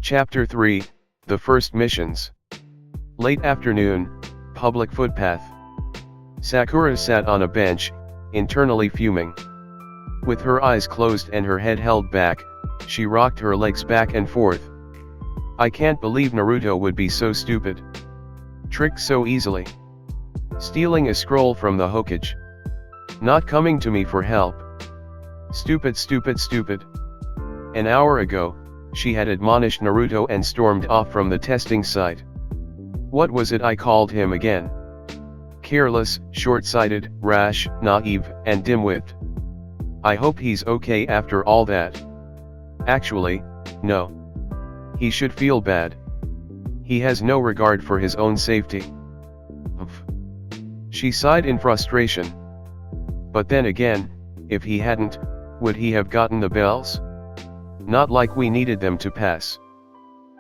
Chapter 3, The First Missions. Late afternoon, public footpath. Sakura sat on a bench, internally fuming. With her eyes closed and her head held back, she rocked her legs back and forth. I can't believe Naruto would be so stupid. Tricked so easily. Stealing a scroll from the Hokage. Not coming to me for help. Stupid, stupid, stupid. An hour ago, she had admonished Naruto and stormed off from the testing site. What was it I called him again? Careless, short-sighted, rash, naive, and dim-witted. I hope he's okay after all that. Actually, no. He should feel bad. He has no regard for his own safety. She sighed in frustration. But then again, if he hadn't, would he have gotten the bells? Not like we needed them to pass.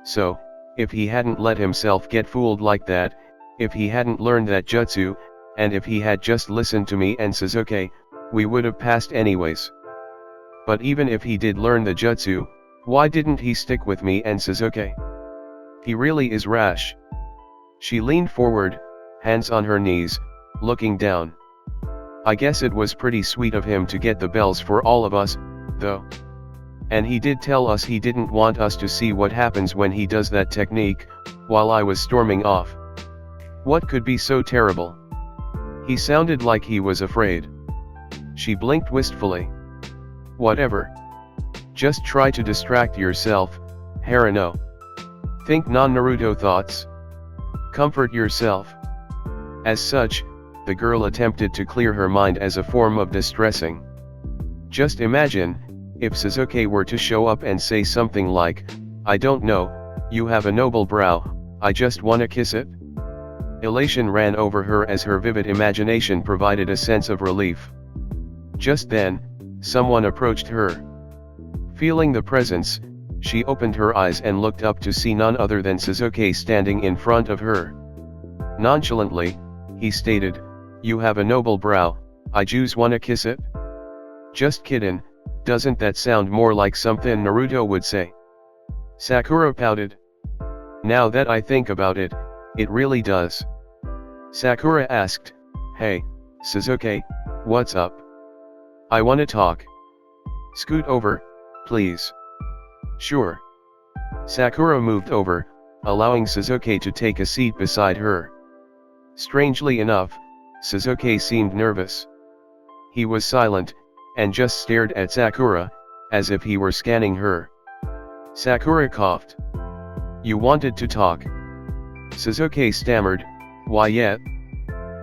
So, if he hadn't let himself get fooled like that, if he hadn't learned that jutsu, and if he had just listened to me and Sasuke, we would have passed anyways. But even if he did learn the jutsu, why didn't he stick with me and Sasuke? He really is rash. She leaned forward, hands on her knees, looking down. I guess it was pretty sweet of him to get the bells for all of us, though. And he did tell us he didn't want us to see what happens when he does that technique, while I was storming off. What could be so terrible? He sounded like he was afraid. She blinked wistfully. Whatever. Just try to distract yourself, Harano. Think non-Naruto thoughts. Comfort yourself. As such, the girl attempted to clear her mind as a form of distressing. Just imagine, if Sasuke were to show up and say something like, I don't know, you have a noble brow, I just wanna kiss it? Elation ran over her as her vivid imagination provided a sense of relief. Just then, someone approached her. Feeling the presence, she opened her eyes and looked up to see none other than Sasuke standing in front of her. Nonchalantly, he stated, you have a noble brow, I just wanna kiss it? Just kiddin', doesn't that sound more like something Naruto would say? Sakura pouted. Now that I think about it, it really does. Sakura asked, hey, Sasuke, what's up? I wanna talk. Scoot over, please. Sure. Sakura moved over, allowing Sasuke to take a seat beside her. Strangely enough, Sasuke seemed nervous. He was silent, and just stared at Sakura, as if he were scanning her. Sakura coughed. You wanted to talk. Sasuke stammered, why yeah?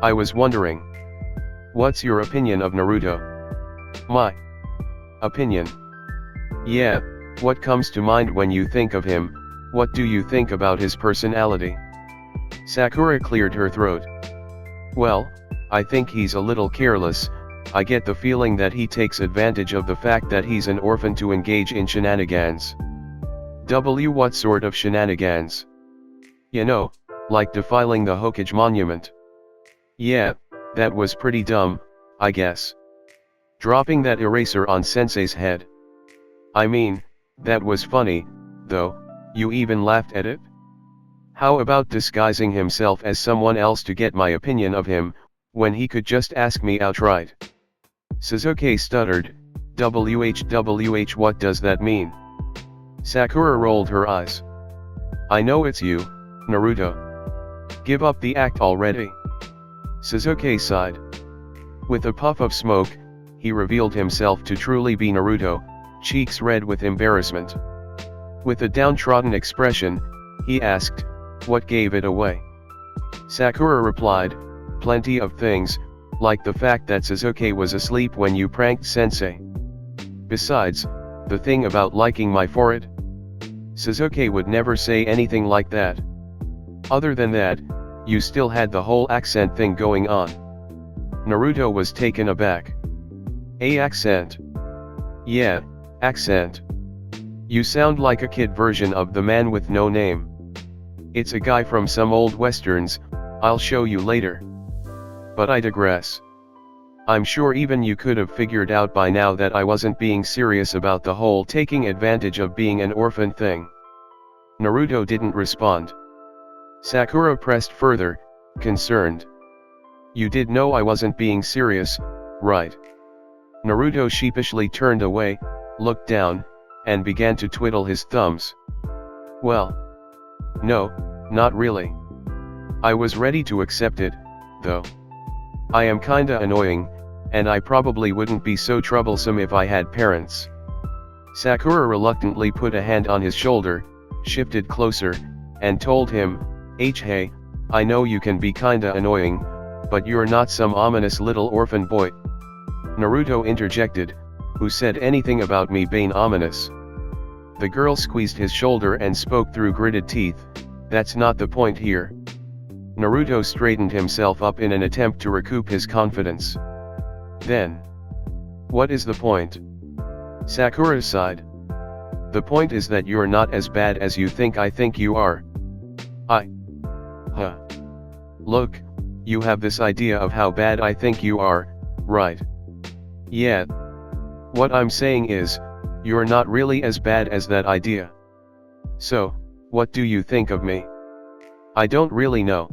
I was wondering. What's your opinion of Naruto? My opinion. Yeah, what comes to mind when you think of him, what do you think about his personality? Sakura cleared her throat. Well, I think he's a little careless. I get the feeling that he takes advantage of the fact that he's an orphan to engage in shenanigans. What sort of shenanigans? You know, like defiling the Hokage monument. Yeah, that was pretty dumb, I guess. Dropping that eraser on Sensei's head. I mean, that was funny, though, you even laughed at it? How about disguising himself as someone else to get my opinion of him, when he could just ask me outright? Sasuke stuttered, WH what does that mean? Sakura rolled her eyes. I know it's you, Naruto. Give up the act already. Sasuke sighed. With a puff of smoke, he revealed himself to truly be Naruto, cheeks red with embarrassment. With a downtrodden expression, he asked, what gave it away? Sakura replied, plenty of things, like the fact that Sasuke was asleep when you pranked Sensei. Besides, the thing about liking my forehead? Sasuke would never say anything like that. Other than that, you still had the whole accent thing going on. Naruto was taken aback. A accent? Yeah, accent. You sound like a kid version of the man with no name. It's a guy from some old westerns, I'll show you later. But I digress. I'm sure even you could have figured out by now that I wasn't being serious about the whole taking advantage of being an orphan thing. Naruto didn't respond. Sakura pressed further, concerned. You did know I wasn't being serious, right? Naruto sheepishly turned away, looked down, and began to twiddle his thumbs. Well, no, not really. I was ready to accept it, though. I am kinda annoying, and I probably wouldn't be so troublesome if I had parents. Sakura reluctantly put a hand on his shoulder, shifted closer, and told him, hey, I know you can be kinda annoying, but you're not some ominous little orphan boy. Naruto interjected, who said anything about me being ominous? The girl squeezed his shoulder and spoke through gritted teeth, that's not the point here. Naruto straightened himself up in an attempt to recoup his confidence. Then, what is the point? Sakura sighed. The point is that you're not as bad as you think I think you are. Look, you have this idea of how bad I think you are, right? Yeah. What I'm saying is, you're not really as bad as that idea. So, what do you think of me? I don't really know.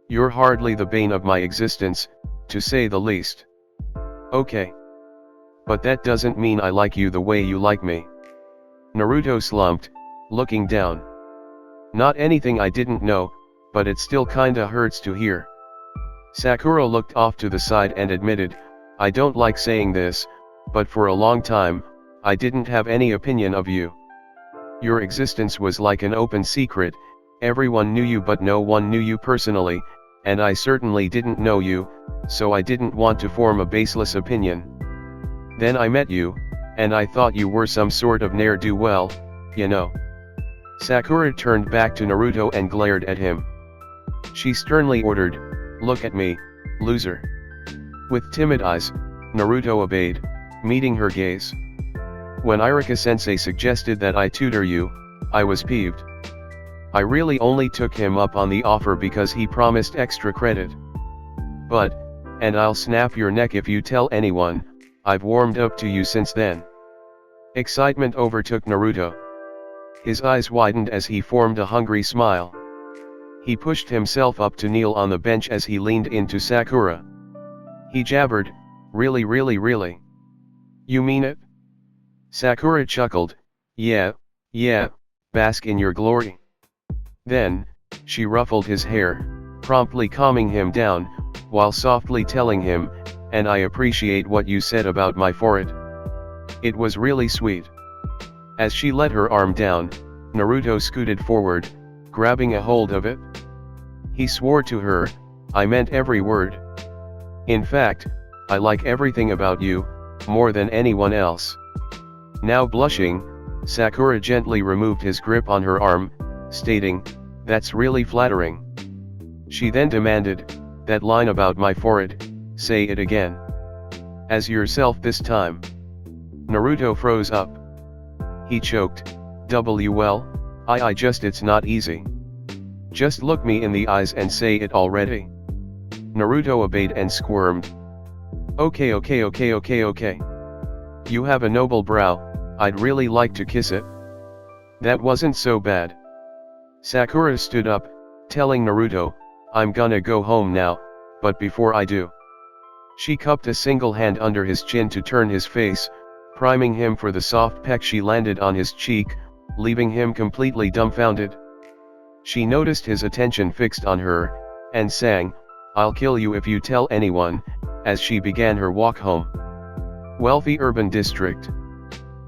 You're hardly the bane of my existence, to say the least. Okay. But that doesn't mean I like you the way you like me. Naruto slumped, looking down. Not anything I didn't know, but it still kinda hurts to hear. Sakura looked off to the side and admitted, I don't like saying this, but for a long time, I didn't have any opinion of you. Your existence was like an open secret, everyone knew you but no one knew you personally, and I certainly didn't know you, so I didn't want to form a baseless opinion. Then I met you, and I thought you were some sort of ne'er-do-well, you know. Sakura turned back to Naruto and glared at him. She sternly ordered, look at me, loser. With timid eyes, Naruto obeyed, meeting her gaze. When Iruka-sensei suggested that I tutor you, I was peeved. I really only took him up on the offer because he promised extra credit. But, and I'll snap your neck if you tell anyone, I've warmed up to you since then. Excitement overtook Naruto. His eyes widened as he formed a hungry smile. He pushed himself up to kneel on the bench as he leaned into Sakura. He jabbered, really really really? You mean it? Sakura chuckled, yeah, bask in your glory. Then, she ruffled his hair, promptly calming him down, while softly telling him, and I appreciate what you said about my forehead. It was really sweet. As she let her arm down, Naruto scooted forward, grabbing a hold of it. He swore to her, I meant every word. In fact, I like everything about you, more than anyone else. Now blushing, Sakura gently removed his grip on her arm, stating, that's really flattering. She then demanded, that line about my forehead, say it again. As yourself this time. Naruto froze up. He choked, well, I just it's not easy. Just look me in the eyes and say it already. Naruto obeyed and squirmed. Okay. You have a noble brow, I'd really like to kiss it. That wasn't so bad. Sakura stood up, telling Naruto, I'm gonna go home now, but before I do. She cupped a single hand under his chin to turn his face, priming him for the soft peck she landed on his cheek, leaving him completely dumbfounded. She noticed his attention fixed on her, and sang, I'll kill you if you tell anyone, as she began her walk home. Wealthy urban district.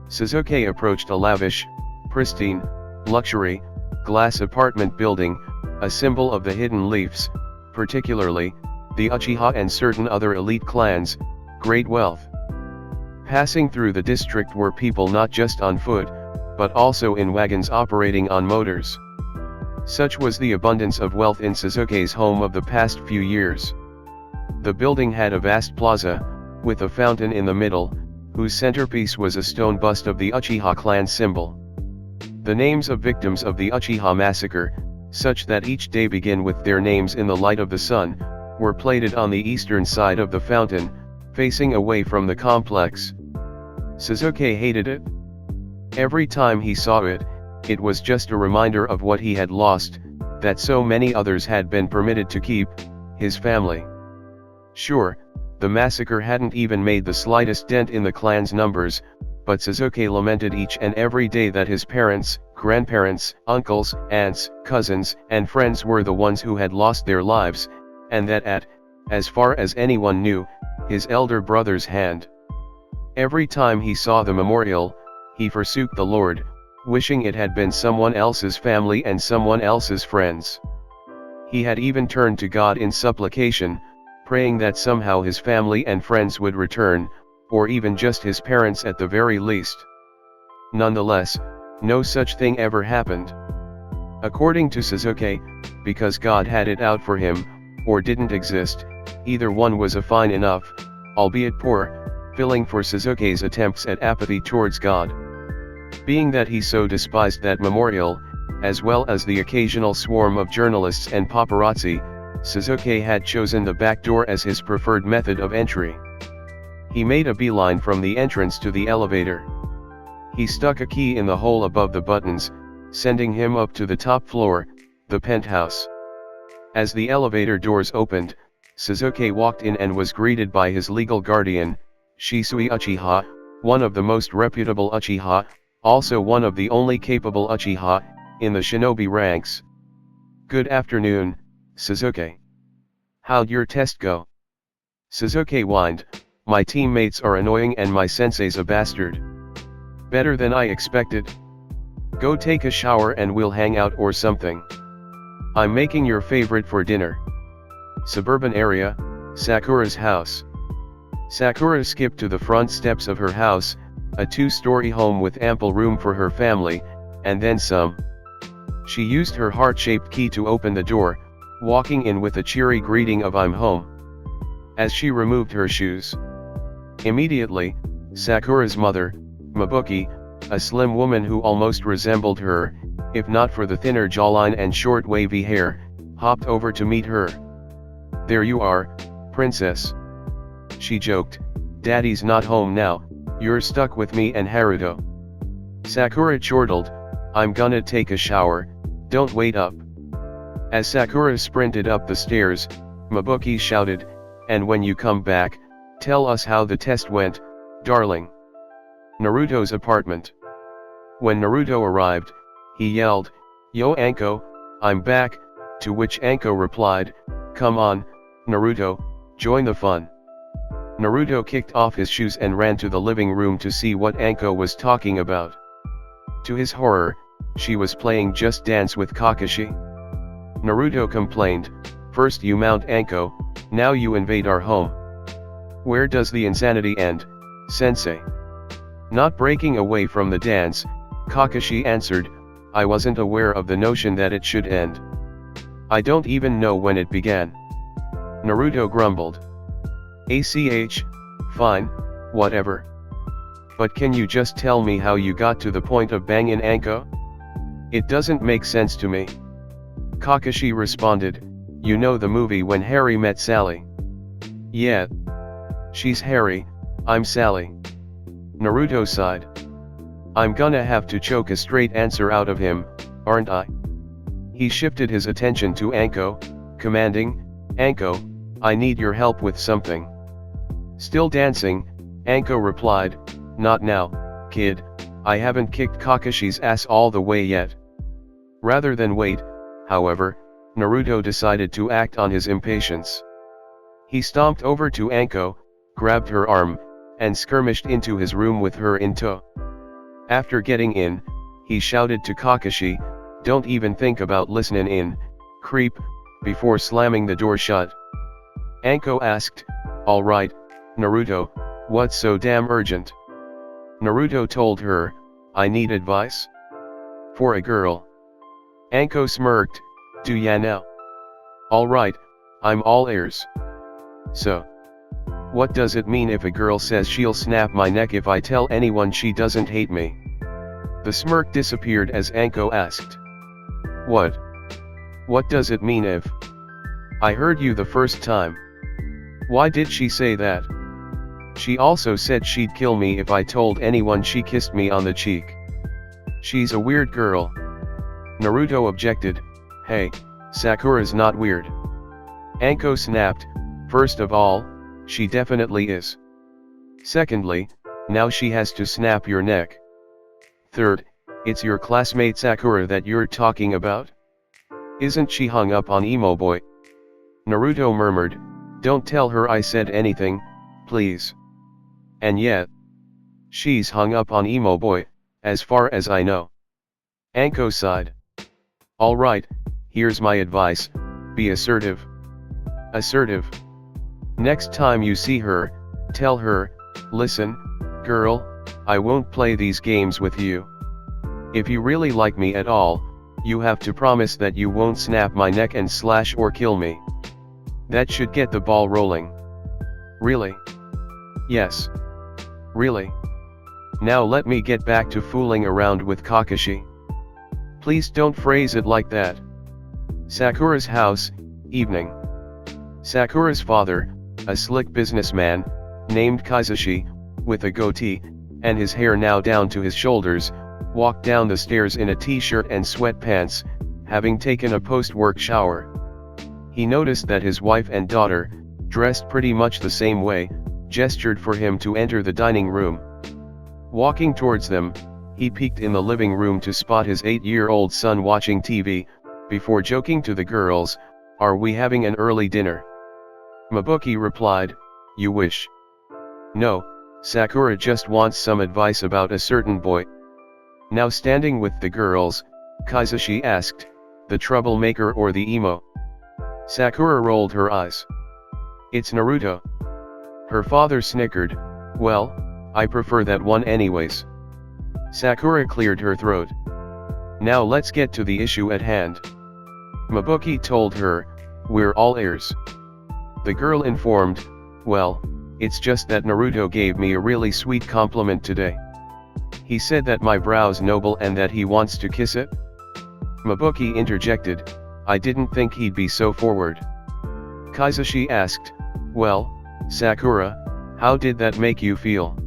Sasuke approached a lavish, pristine, luxury, glass apartment building, a symbol of the Hidden Leafs, particularly, the Uchiha and certain other elite clans, great wealth. Passing through the district were people not just on foot, but also in wagons operating on motors. Such was the abundance of wealth in Sasuke's home of the past few years. The building had a vast plaza, with a fountain in the middle, whose centerpiece was a stone bust of the Uchiha clan symbol. The names of victims of the Uchiha massacre, such that each day begin with their names in the light of the sun, were plated on the eastern side of the fountain, facing away from the complex. Sasuke hated it. Every time he saw it, it was just a reminder of what he had lost, that so many others had been permitted to keep, his family. Sure, the massacre hadn't even made the slightest dent in the clan's numbers, but Sasuke lamented each and every day that his parents, grandparents, uncles, aunts, cousins, and friends were the ones who had lost their lives, and that as far as anyone knew, his elder brother's hand. Every time he saw the memorial, he forsook the Lord, wishing it had been someone else's family and someone else's friends. He had even turned to God in supplication, praying that somehow his family and friends would return, or even just his parents at the very least. Nonetheless, no such thing ever happened. According to Sasuke, because God had it out for him, or didn't exist, either one was a fine enough, albeit poor, filling for Sasuke's attempts at apathy towards God. Being that he so despised that memorial, as well as the occasional swarm of journalists and paparazzi, Sasuke had chosen the back door as his preferred method of entry. He made a beeline from the entrance to the elevator. He stuck a key in the hole above the buttons, sending him up to the top floor, the penthouse. As the elevator doors opened, Sasuke walked in and was greeted by his legal guardian, Shisui Uchiha, one of the most reputable Uchiha, also one of the only capable Uchiha, in the shinobi ranks. "Good afternoon, Sasuke. How'd your test go?" Sasuke whined, "My teammates are annoying and my sensei's a bastard." "Better than I expected. Go take a shower and we'll hang out or something. I'm making your favorite for dinner." Suburban area, Sakura's house. Sakura skipped to the front steps of her house, a two-story home with ample room for her family, and then some. She used her heart-shaped key to open the door, walking in with a cheery greeting of "I'm home." As she removed her shoes, immediately, Sakura's mother, Mabuki, a slim woman who almost resembled her, if not for the thinner jawline and short wavy hair, hopped over to meet her. "There you are, princess," she joked, "Daddy's not home now, you're stuck with me and Naruto." Sakura chortled, "I'm gonna take a shower, don't wait up." As Sakura sprinted up the stairs, Mabuki shouted, "And when you come back, tell us how the test went, darling." Naruto's apartment. When Naruto arrived, he yelled, "Yo Anko, I'm back," to which Anko replied, "Come on, Naruto, join the fun." Naruto kicked off his shoes and ran to the living room to see what Anko was talking about. To his horror, she was playing Just Dance with Kakashi. Naruto complained, "First you mount Anko, now you invade our home. Where does the insanity end, sensei?" Not breaking away from the dance, Kakashi answered, "I wasn't aware of the notion that it should end. I don't even know when it began." Naruto grumbled. Fine, whatever. But can you just tell me how you got to the point of banging Anko? It doesn't make sense to me." Kakashi responded, "You know the movie When Harry Met Sally?" "Yeah. She's Harry, I'm Sally." Naruto sighed. "I'm gonna have to choke a straight answer out of him, aren't I?" He shifted his attention to Anko, commanding, "Anko, I need your help with something." Still dancing, Anko replied, "Not now, kid, I haven't kicked Kakashi's ass all the way yet." Rather than wait, however, Naruto decided to act on his impatience. He stomped over to Anko, grabbed her arm, and skirmished into his room with her in tow. After getting in, he shouted to Kakashi, "Don't even think about listening in, creep," before slamming the door shut. Anko asked, "All right, Naruto, what's so damn urgent?" Naruto told her, "I need advice. For a girl." Anko smirked, "Do ya now?" "All right, I'm all ears." "So, what does it mean if a girl says she'll snap my neck if I tell anyone she doesn't hate me?" The smirk disappeared as Anko asked, "What? What does it mean if? I heard you the first time. Why did she say that? She also said she'd kill me if I told anyone she kissed me on the cheek. She's a weird girl. Naruto objected. Hey, Sakura's not weird. Anko snapped, first of all, she definitely is. Secondly, now she has to snap your neck. Third, it's your classmate Sakura that you're talking about? Isn't she hung up on emo boy? Naruto murmured, don't tell her I said anything, please. And yet, she's hung up on emo boy, as far as I know. Anko sighed. Alright, here's my advice, be assertive. Assertive. Next time you see her, tell her, listen, girl, I won't play these games with you. If you really like me at all, you have to promise that you won't snap my neck and slash or kill me. That should get the ball rolling. Really? Yes. Really? Now let me get back to fooling around with Kakashi. Please don't phrase it like that. Sakura's house, evening. Sakura's father, a slick businessman, named Kakashi, with a goatee, and his hair now down to his shoulders, walked down the stairs in a t-shirt and sweatpants, having taken a post-work shower. He noticed that his wife and daughter, dressed pretty much the same way, gestured for him to enter the dining room. Walking towards them, he peeked in the living room to spot his 8-year-old son watching TV, before joking to the girls, "Are we having an early dinner?" Mabuki replied, "You wish." "No, Sakura just wants some advice about a certain boy." Now standing with the girls, Kakashi asked, "The troublemaker or the emo?" Sakura rolled her eyes. "It's Naruto." Her father snickered, "Well, I prefer that one anyways." Sakura cleared her throat. "Now let's get to the issue at hand." Mabuki told her, "We're all ears." The girl informed, "Well, it's just that Naruto gave me a really sweet compliment today. He said that my brow's noble and that he wants to kiss it." Mabuki interjected, "I didn't think he'd be so forward." Kakashi asked, "Well, Sakura, how did that make you feel?"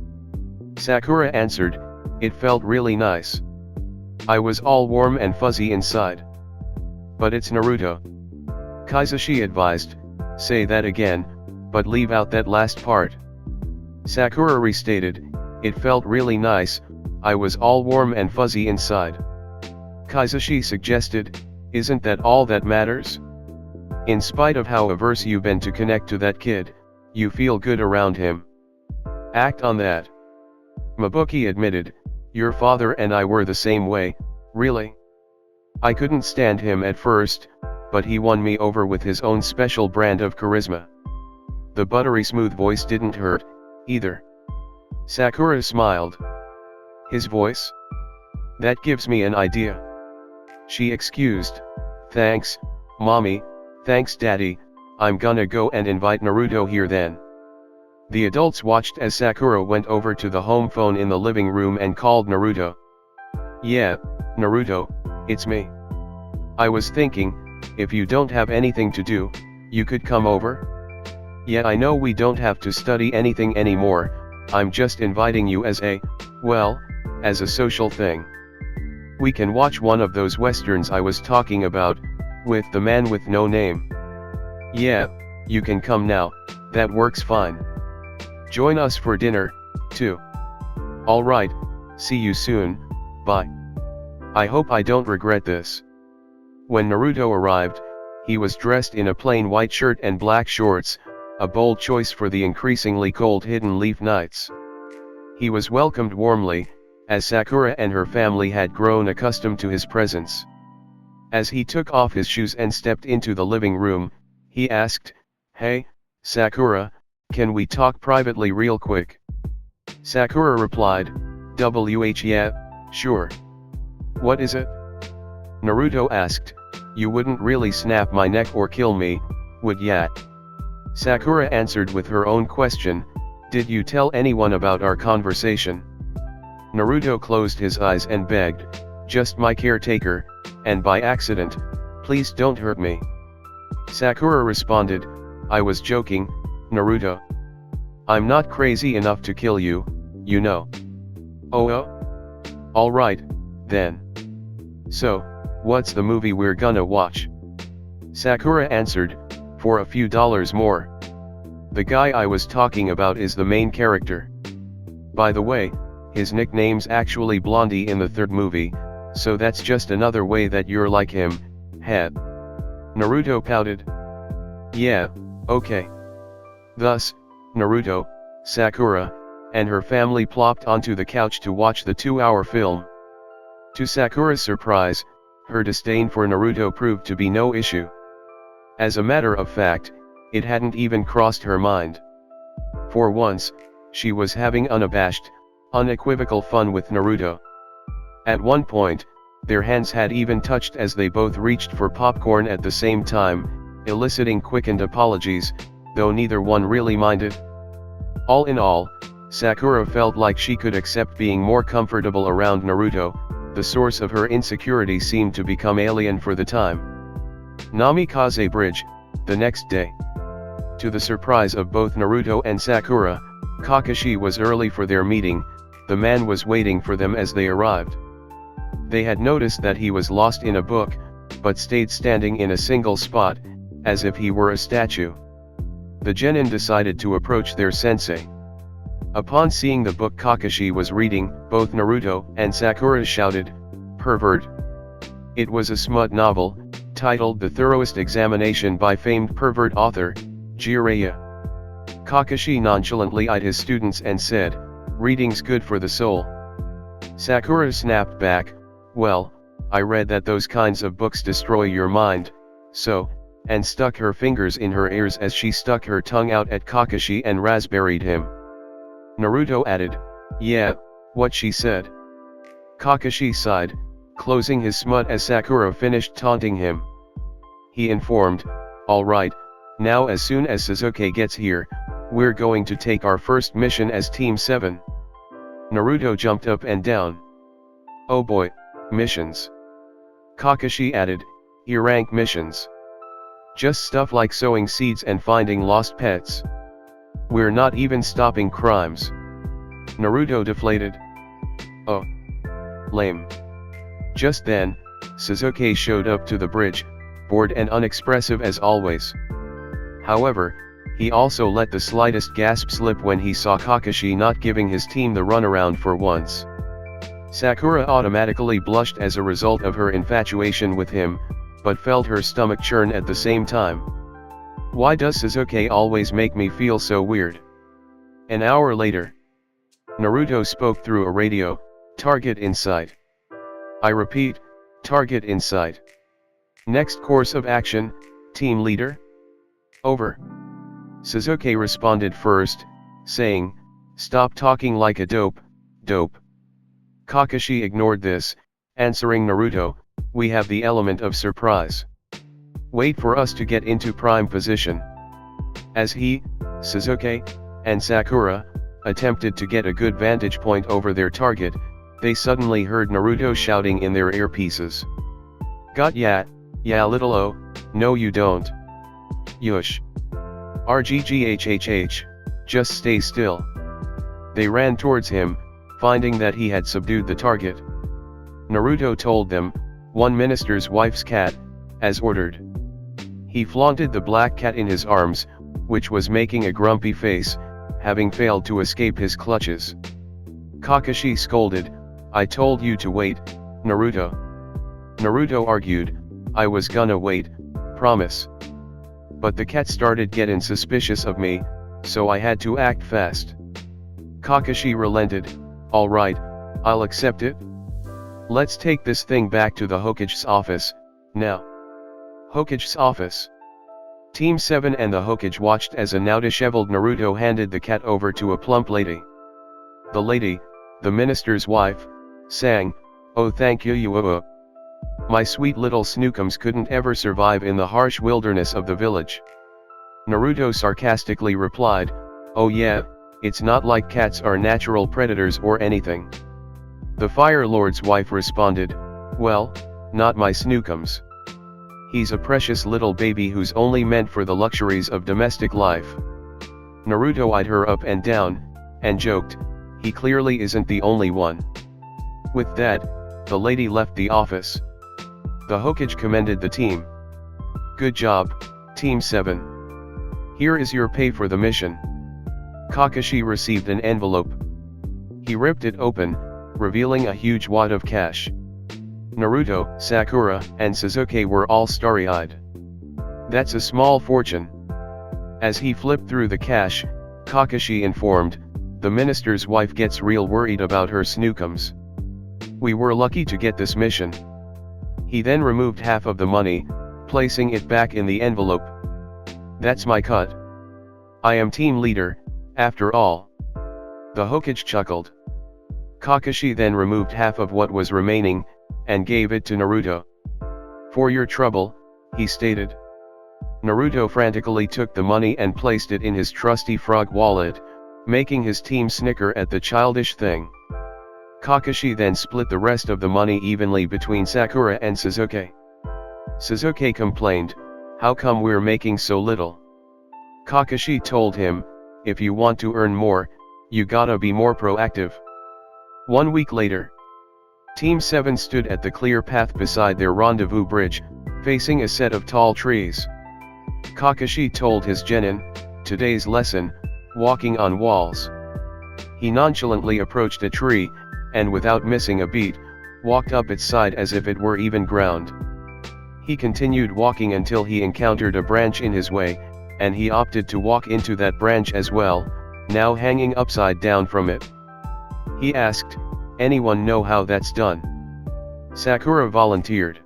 Sakura answered, "It felt really nice. I was all warm and fuzzy inside." "But it's Naruto." Kakashi advised, "Say that again, but leave out that last part." Sakura restated, "It felt really nice, I was all warm and fuzzy inside." Kakashi suggested, "Isn't that all that matters? In spite of how averse you've been to connect to that kid, you feel good around him. Act on that." Mabuki admitted, "Your father and I were the same way, really. I couldn't stand him at first, but he won me over with his own special brand of charisma." The buttery smooth voice didn't hurt, either. Sakura smiled. "His voice? That gives me an idea." She excused, "Thanks, Mommy, thanks Daddy, I'm gonna go and invite Naruto here then." The adults watched as Sakura went over to the home phone in the living room and called Naruto. "Yeah, Naruto, it's me. I was thinking, if you don't have anything to do, you could come over? Yeah, I know we don't have to study anything anymore, I'm just inviting you as as a social thing. We can watch one of those westerns I was talking about, with the man with no name. Yeah, you can come now, that works fine. Join us for dinner, too. Alright, see you soon, bye. I hope I don't regret this." When Naruto arrived, he was dressed in a plain white shirt and black shorts, a bold choice for the increasingly cold Hidden Leaf nights. He was welcomed warmly, as Sakura and her family had grown accustomed to his presence. As he took off his shoes and stepped into the living room, he asked, "Hey, Sakura, can we talk privately real quick?" Sakura replied, Yeah, sure. What is it?" Naruto asked, "You wouldn't really snap my neck or kill me, would ya?" Sakura answered with her own question, "Did you tell anyone about our conversation?" Naruto closed his eyes and begged, "Just my caretaker, and by accident, please don't hurt me." Sakura responded, "I was joking, Naruto. I'm not crazy enough to kill you, you know." "Oh? Alright, then. So, what's the movie we're gonna watch? Sakura answered, for a few dollars more. The guy I was talking about is the main character. By the way, his nickname's actually Blondie in the third movie, so that's just another way that you're like him, head. Naruto pouted. Yeah, okay. Thus, Naruto, Sakura, and her family plopped onto the couch to watch the 2-hour film. To Sakura's surprise, her disdain for Naruto proved to be no issue. As a matter of fact, it hadn't even crossed her mind. For once, she was having unabashed, unequivocal fun with Naruto. At one point, their hands had even touched as they both reached for popcorn at the same time, eliciting quickened apologies, though neither one really minded. All in all, Sakura felt like she could accept being more comfortable around Naruto. The source of her insecurity seemed to become alien for the time. Namikaze Bridge, the next day. To the surprise of both Naruto and Sakura, Kakashi was early for their meeting. The man was waiting for them as they arrived. They had noticed that he was lost in a book, but stayed standing in a single spot, as if he were a statue. The genin decided to approach their sensei. Upon seeing the book Kakashi was reading, both Naruto and Sakura shouted, "Pervert!" It was a smut novel, titled The Thoroughest Examination by famed pervert author, Jiraiya. Kakashi nonchalantly eyed his students and said, "Reading's good for the soul." Sakura snapped back, "Well, I read that those kinds of books destroy your mind, so," and stuck her fingers in her ears as she stuck her tongue out at Kakashi and raspberried him. Naruto added, "Yeah, what she said." Kakashi sighed, closing his smut as Sakura finished taunting him. He informed, "All right, now as soon as Sasuke gets here, we're going to take our first mission as Team 7. Naruto jumped up and down. "Oh boy, missions." Kakashi added, "E-rank missions. Just stuff like sowing seeds and finding lost pets. We're not even stopping crimes." Naruto deflated. "Oh. Lame." Just then, Sasuke showed up to the bridge, bored and unexpressive as always. However, he also let the slightest gasp slip when he saw Kakashi not giving his team the runaround for once. Sakura automatically blushed as a result of her infatuation with him, but felt her stomach churn at the same time. Why does Sasuke always make me feel so weird? An hour later, Naruto spoke through a radio, "Target in sight. I repeat, target in sight. Next course of action, team leader? Over." Sasuke responded first, saying, "Stop talking like a dope." Kakashi ignored this, answering Naruto, "We have the element of surprise. Wait for us to get into prime position." As he, Sasuke, and Sakura attempted to get a good vantage point over their target, they suddenly heard Naruto shouting in their earpieces. "Got ya, yeah little o, no you don't. Yush. RGGHHH, just stay still." They ran towards him, finding that he had subdued the target. Naruto told them, "One minister's wife's cat, as ordered." He flaunted the black cat in his arms, which was making a grumpy face, having failed to escape his clutches. Kakashi scolded, "I told you to wait, Naruto." Naruto argued, "I was gonna wait, promise. But the cat started getting suspicious of me, so I had to act fast." Kakashi relented, "All right, I'll accept it. Let's take this thing back to the Hokage's office, now." Hokage's office. Team 7 and the Hokage watched as a now disheveled Naruto handed the cat over to a plump lady. The lady, the minister's wife, sang, "Oh thank you. My sweet little snookums couldn't ever survive in the harsh wilderness of the village." Naruto sarcastically replied, "Oh yeah, it's not like cats are natural predators or anything." The Fire Lord's wife responded, "Well, not my snookums. He's a precious little baby who's only meant for the luxuries of domestic life." Naruto eyed her up and down, and joked, "He clearly isn't the only one." With that, the lady left the office. The Hokage commended the team. "Good job, Team 7. Here is your pay for the mission." Kakashi received an envelope. He ripped it open, revealing a huge wad of cash. Naruto, Sakura, and Sasuke were all starry-eyed. "That's a small fortune." As he flipped through the cash, Kakashi informed, "The minister's wife gets real worried about her snookums. We were lucky to get this mission." He then removed half of the money, placing it back in the envelope. "That's my cut. I am team leader, after all." The Hokage chuckled. Kakashi then removed half of what was remaining, and gave it to Naruto. "For your trouble," he stated. Naruto frantically took the money and placed it in his trusty frog wallet, making his team snicker at the childish thing. Kakashi then split the rest of the money evenly between Sakura and Sasuke. Sasuke complained, "How come we're making so little?" Kakashi told him, "If you want to earn more, you gotta be more proactive." 1 week later, Team 7 stood at the clear path beside their rendezvous bridge, facing a set of tall trees. Kakashi told his genin, "Today's lesson, walking on walls." He nonchalantly approached a tree, and without missing a beat, walked up its side as if it were even ground. He continued walking until he encountered a branch in his way, and he opted to walk into that branch as well, now hanging upside down from it. He asked, "Anyone know how that's done?" Sakura volunteered.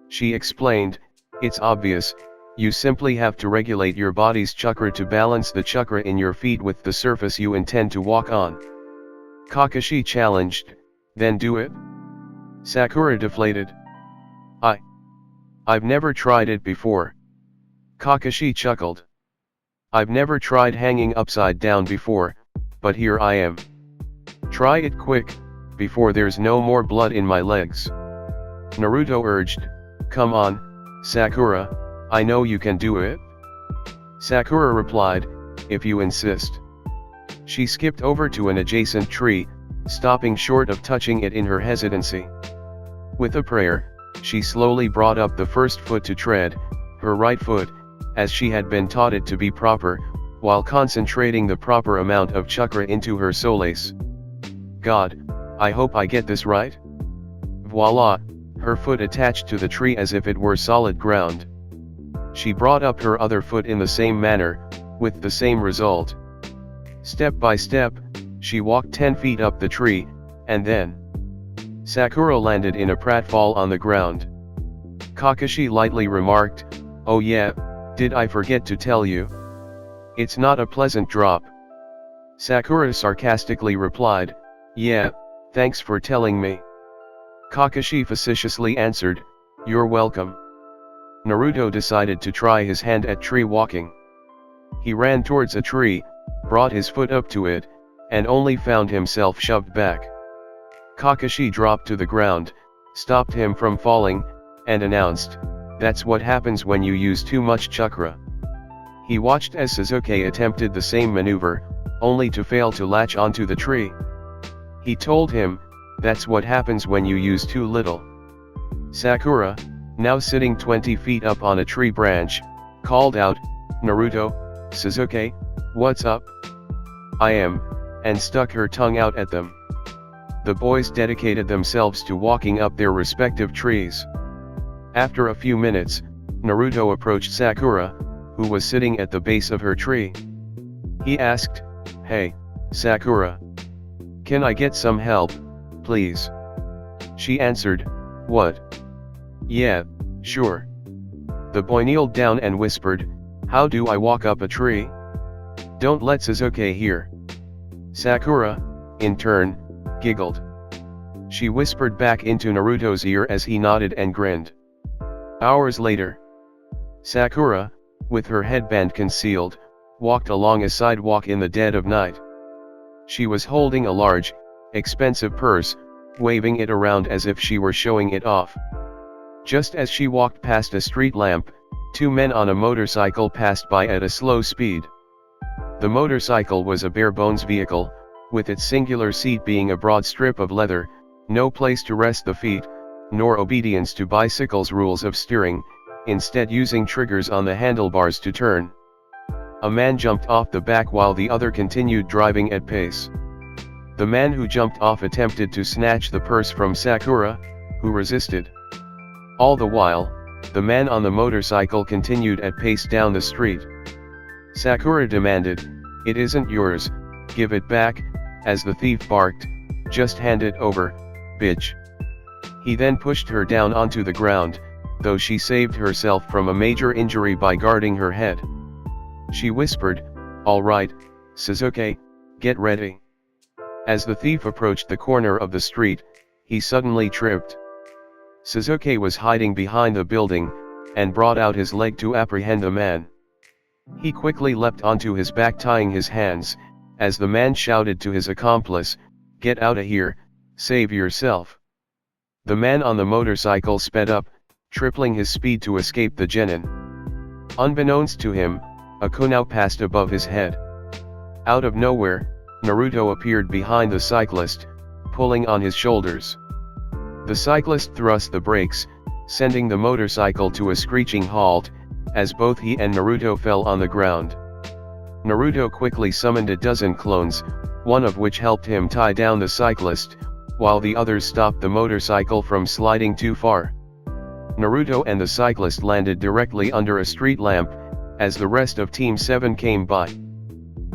She explained, "It's obvious, you simply have to regulate your body's chakra to balance the chakra in your feet with the surface you intend to walk on." Kakashi challenged, "Then do it?" Sakura deflated. I've never tried it before." Kakashi chuckled. "I've never tried hanging upside down before, but here I am. Try it quick, before there's no more blood in my legs." Naruto urged, "Come on, Sakura, I know you can do it." Sakura replied, "If you insist." She skipped over to an adjacent tree, stopping short of touching it in her hesitancy. With a prayer, she slowly brought up the first foot to tread, her right foot, as she had been taught it to be proper, while concentrating the proper amount of chakra into her solace. "God, I hope I get this right." Voila, her foot attached to the tree as if it were solid ground. She brought up her other foot in the same manner, with the same result. Step by step, she walked 10 feet up the tree, and then Sakura landed in a pratfall on the ground. Kakashi lightly remarked, "Oh yeah, did I forget to tell you? It's not a pleasant drop." Sakura sarcastically replied, "Yeah, thanks for telling me." Kakashi facetiously answered, "You're welcome." Naruto decided to try his hand at tree walking. He ran towards a tree, brought his foot up to it, and only found himself shoved back. Kakashi dropped to the ground, stopped him from falling, and announced, "That's what happens when you use too much chakra." He watched as Sasuke attempted the same maneuver, only to fail to latch onto the tree. He told him, "That's what happens when you use too little." Sakura, now sitting 20 feet up on a tree branch, called out, "Naruto, Sasuke, what's up?" "I am," and stuck her tongue out at them. The boys dedicated themselves to walking up their respective trees. After a few minutes, Naruto approached Sakura, who was sitting at the base of her tree. He asked, "Hey, Sakura. Can I get some help, please?" She answered, "What?" "Yeah, sure." The boy kneeled down and whispered, "How do I walk up a tree? Don't let Sasuke hear." Sakura, in turn, giggled. She whispered back into Naruto's ear as he nodded and grinned. Hours later, Sakura, with her headband concealed, walked along a sidewalk in the dead of night. She was holding a large, expensive purse, waving it around as if she were showing it off. Just as she walked past a street lamp, 2 men on a motorcycle passed by at a slow speed. The motorcycle was a bare-bones vehicle, with its singular seat being a broad strip of leather, No place to rest the feet, nor obedience to bicycle's rules of steering, instead using triggers on the handlebars to turn. A man jumped off the back while the other continued driving at pace. The man who jumped off attempted to snatch the purse from Sakura, who resisted. All the while, the man on the motorcycle continued at pace down the street. Sakura demanded, "It isn't yours, give it back," as the thief barked, "Just hand it over, bitch." He then pushed her down onto the ground, though she saved herself from a major injury by guarding her head. She whispered, "All right, Sasuke, get ready." As the thief approached the corner of the street, he suddenly tripped. Sasuke was hiding behind the building, and brought out his leg to apprehend the man. He quickly leapt onto his back, tying his hands, as the man shouted to his accomplice, "Get outta here, save yourself." The man on the motorcycle sped up, tripling his speed to escape the genin. Unbeknownst to him, a kunai passed above his head. Out of nowhere, Naruto appeared behind the cyclist, pulling on his shoulders. The cyclist thrust the brakes, sending the motorcycle to a screeching halt, as both he and Naruto fell on the ground. Naruto quickly summoned a dozen clones, one of which helped him tie down the cyclist, while the others stopped the motorcycle from sliding too far. Naruto and the cyclist landed directly under a street lamp, as the rest of Team 7 came by.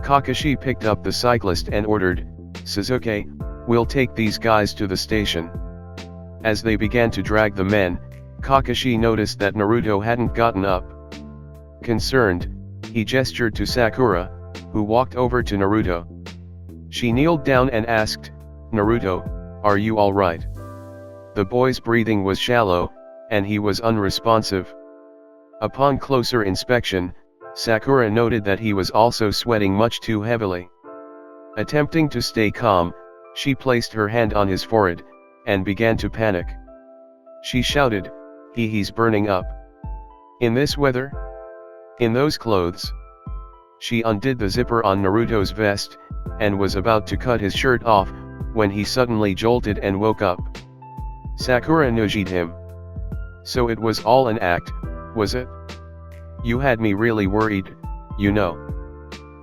Kakashi picked up the cyclist and ordered, "Sasuke, we'll take these guys to the station." As they began to drag the men, Kakashi noticed that Naruto hadn't gotten up. Concerned, he gestured to Sakura, who walked over to Naruto. She kneeled down and asked, "Naruto, are you all right?" The boy's breathing was shallow, and he was unresponsive. Upon closer inspection, Sakura noted that he was also sweating much too heavily. Attempting to stay calm, she placed her hand on his forehead, and began to panic. She shouted, He's burning up. In this weather? In those clothes?" She undid the zipper on Naruto's vest, and was about to cut his shirt off, when he suddenly jolted and woke up. Sakura nudged him. "So it was all an act, was it? You had me really worried, you know."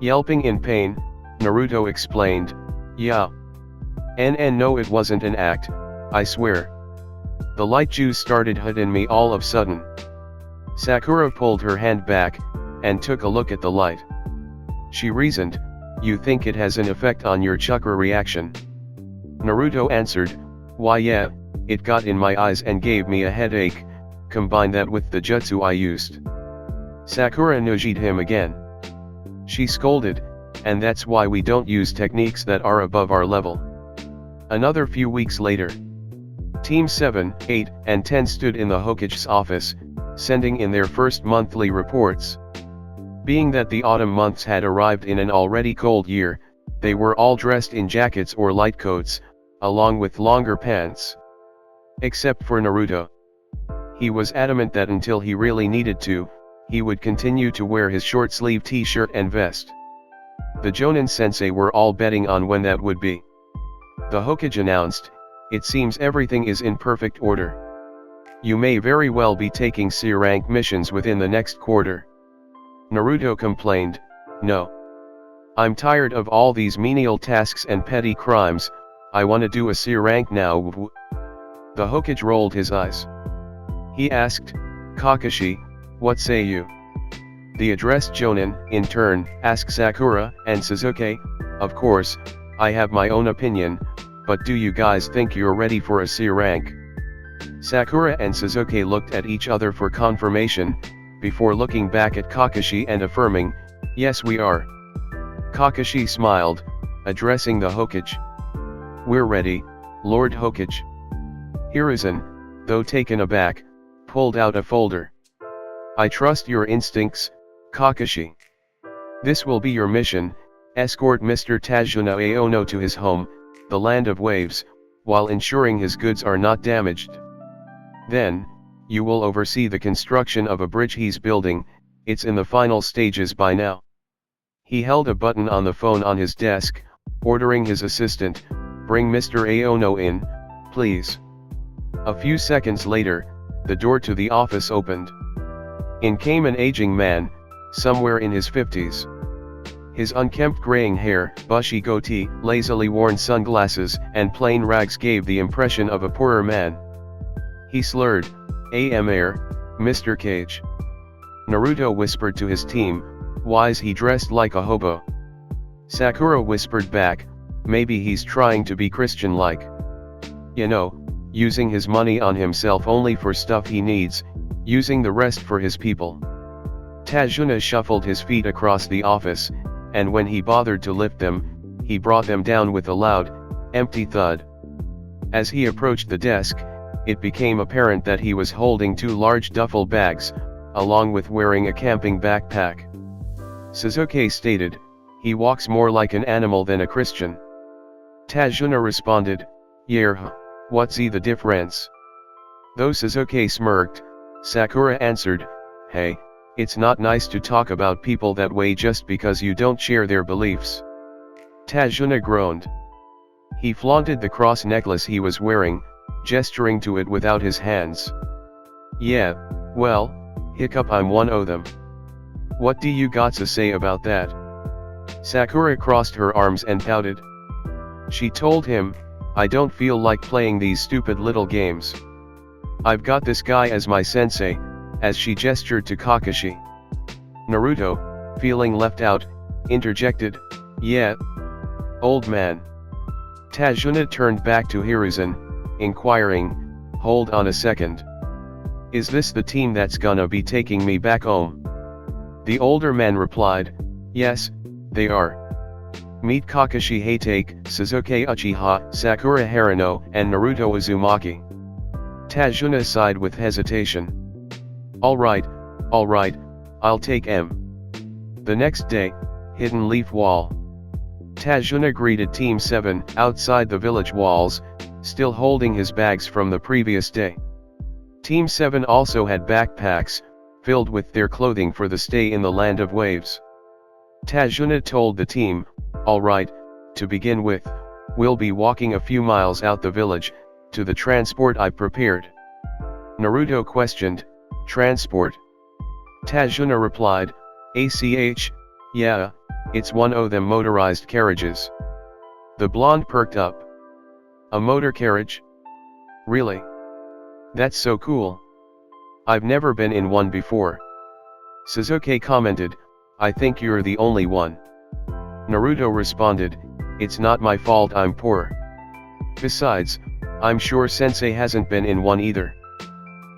Yelping in pain, Naruto explained, "Yeah. No, it wasn't an act, I swear. The light juice started hitting me all of a sudden." Sakura pulled her hand back, and took a look at the light. She reasoned, "You think it has an effect on your chakra reaction?" Naruto answered, "Why yeah, it got in my eyes and gave me a headache, combine that with the jutsu I used." Sakura nudged him again. She scolded, "And that's why we don't use techniques that are above our level." Another few weeks later, Team 7, 8, and 10 stood in the Hokage's office, sending in their first monthly reports. Being that the autumn months had arrived in an already cold year, they were all dressed in jackets or light coats, along with longer pants. Except for Naruto. He was adamant that until he really needed to, he would continue to wear his short-sleeve t-shirt and vest. The Jonin sensei were all betting on when that would be. The Hokage announced, "It seems everything is in perfect order. You may very well be taking C-rank missions within the next quarter." Naruto complained, "No. I'm tired of all these menial tasks and petty crimes, I wanna do a C-rank now." The Hokage rolled his eyes. He asked, "Kakashi, what say you?" The addressed Jonin, in turn, asked Sakura and Sasuke, "Of course, I have my own opinion, but do you guys think you're ready for a C rank?" Sakura and Sasuke looked at each other for confirmation, before looking back at Kakashi and affirming, "Yes we are." Kakashi smiled, addressing the Hokage. "We're ready, Lord Hokage." Hiruzen, though taken aback, pulled out a folder. "I trust your instincts, Kakashi. This will be your mission, escort Mr. Tajuna Aono to his home, the Land of Waves, while ensuring his goods are not damaged. Then, you will oversee the construction of a bridge he's building, it's in the final stages by now." He held a button on the phone on his desk, ordering his assistant, "Bring Mr. Aono in, please." A few seconds later, the door to the office opened. In came an aging man, somewhere in his 50s. His unkempt graying hair, bushy goatee, lazily worn sunglasses, and plain rags gave the impression of a poorer man. He slurred, "Amr, Mr. Cage." Naruto whispered to his team, "Why's he dressed like a hobo?" Sakura whispered back, "Maybe he's trying to be Christian-like. You know, using his money on himself only for stuff he needs, using the rest for his people." Tajuna shuffled his feet across the office, and when he bothered to lift them, he brought them down with a loud, empty thud. As he approached the desk, it became apparent that he was holding 2 large duffel bags, along with wearing a camping backpack. Sasuke stated, "He walks more like an animal than a Christian." Tajuna responded, "Yeah, what's the difference?" Though Sasuke smirked, Sakura answered, "Hey, it's not nice to talk about people that way just because you don't share their beliefs." Tajuna groaned. He flaunted the cross necklace he was wearing, gesturing to it without his hands. "Yeah, well, hiccup, I'm one of them. What do you got to say about that?" Sakura crossed her arms and pouted. She told him, "I don't feel like playing these stupid little games. I've got this guy as my sensei," as she gestured to Kakashi. Naruto, feeling left out, interjected, "Yeah, old man." Tajuna turned back to Hiruzen, inquiring, "Hold on a second. Is this the team that's gonna be taking me back home?" The older man replied, "Yes, they are. Meet Kakashi Hatake, Sasuke Uchiha, Sakura Harano, and Naruto Uzumaki." Tajuna sighed with hesitation. All right, I'll take M." The next day, Hidden Leaf Wall. Tajuna greeted Team 7 outside the village walls, still holding his bags from the previous day. Team 7 also had backpacks, filled with their clothing for the stay in the Land of Waves. Tajuna told the team, "All right, to begin with, we'll be walking a few miles out the village, to the transport I prepared." Naruto questioned, "Transport?" Tajuna replied, "ACH, yeah, it's one of them motorized carriages." The blonde perked up. "A motor carriage? Really? That's so cool. I've never been in one before." Sasuke commented, "I think you're the only one." Naruto responded, "It's not my fault I'm poor. Besides, I'm sure sensei hasn't been in one either."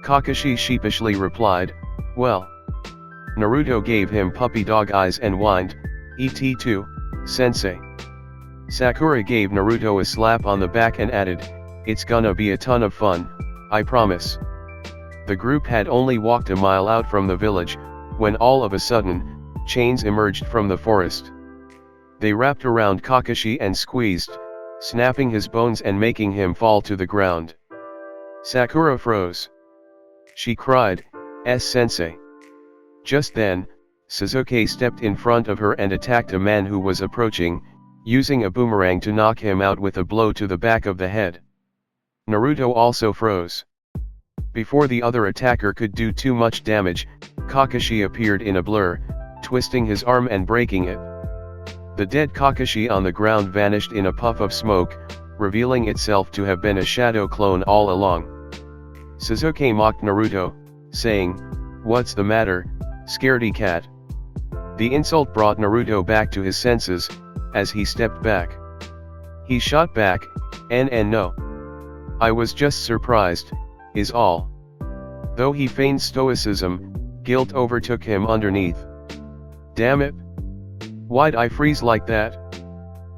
Kakashi sheepishly replied, "Well." Naruto gave him puppy dog eyes and whined, "Et2, sensei." Sakura gave Naruto a slap on the back and added, "It's gonna be a ton of fun, I promise." The group had only walked a mile out from the village, when all of a sudden, chains emerged from the forest. They wrapped around Kakashi and squeezed, snapping his bones and making him fall to the ground. Sakura froze. She cried, "S-sensei." Just then, Sasuke stepped in front of her and attacked a man who was approaching, using a boomerang to knock him out with a blow to the back of the head. Naruto also froze. Before the other attacker could do too much damage, Kakashi appeared in a blur, twisting his arm and breaking it. The dead Kakashi on the ground vanished in a puff of smoke, revealing itself to have been a shadow clone all along. Sasuke mocked Naruto, saying, "What's the matter, scaredy cat?" The insult brought Naruto back to his senses, as he stepped back. He shot back, "No. I was just surprised, is all." Though he feigned stoicism, guilt overtook him underneath. Damn it! Why'd I freeze like that?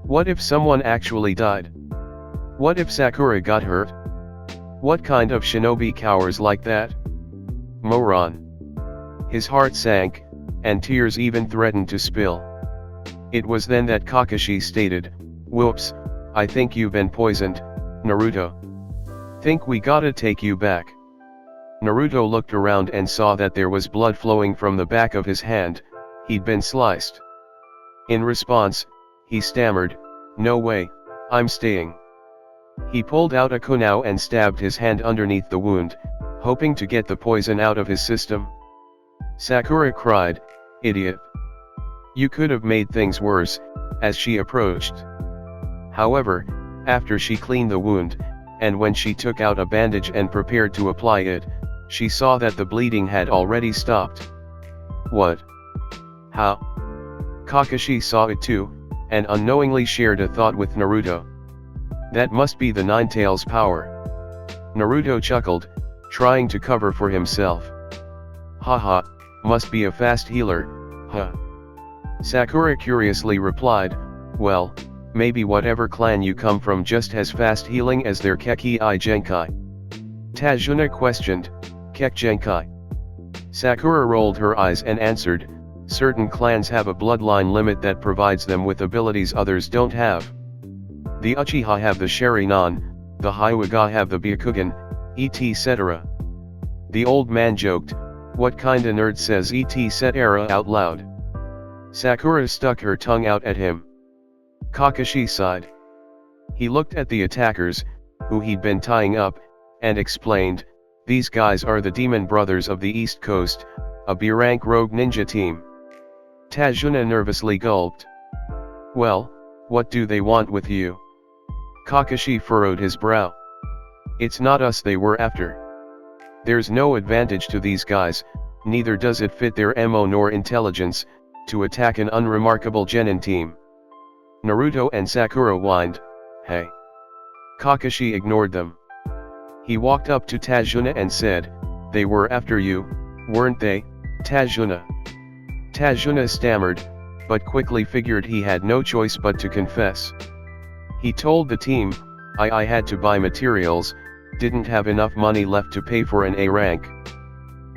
What if someone actually died? What if Sakura got hurt? What kind of shinobi cowers like that? Moron. His heart sank, and tears even threatened to spill. It was then that Kakashi stated, "Whoops, I think you've been poisoned, Naruto. Think we gotta take you back." Naruto looked around and saw that there was blood flowing from the back of his hand, he'd been sliced. In response, he stammered, "No way, I'm staying." He pulled out a kunai and stabbed his hand underneath the wound, hoping to get the poison out of his system. Sakura cried, "Idiot! You could have made things worse," as she approached. However, after she cleaned the wound, and when she took out a bandage and prepared to apply it, she saw that the bleeding had already stopped. What? How? Kakashi saw it too, and unknowingly shared a thought with Naruto. That must be the Nine Tails power. Naruto chuckled, trying to cover for himself. Haha, must be a fast healer, huh? Sakura curiously replied, well, maybe whatever clan you come from just has fast healing as their Keki I Genkai. Tajuna questioned, Kek Genkai. Sakura rolled her eyes and answered, certain clans have a bloodline limit that provides them with abilities others don't have. The Uchiha have the sharingan, the Hyuga have the byakugan, etc. The old man joked, what kinda nerd says etc. out loud? Sakura stuck her tongue out at him. Kakashi sighed. He looked at the attackers, who he'd been tying up, and explained, these guys are the Demon Brothers of the East Coast, a B-rank rogue ninja team. Tajuna nervously gulped. Well, what do they want with you? Kakashi furrowed his brow. It's not us they were after. There's no advantage to these guys, neither does it fit their MO nor intelligence, to attack an unremarkable genin team. Naruto and Sakura whined, hey. Kakashi ignored them. He walked up to Tajuna and said, they were after you, weren't they, Tajuna? Tajuna stammered, but quickly figured he had no choice but to confess. He told the team, I had to buy materials, didn't have enough money left to pay for an A rank.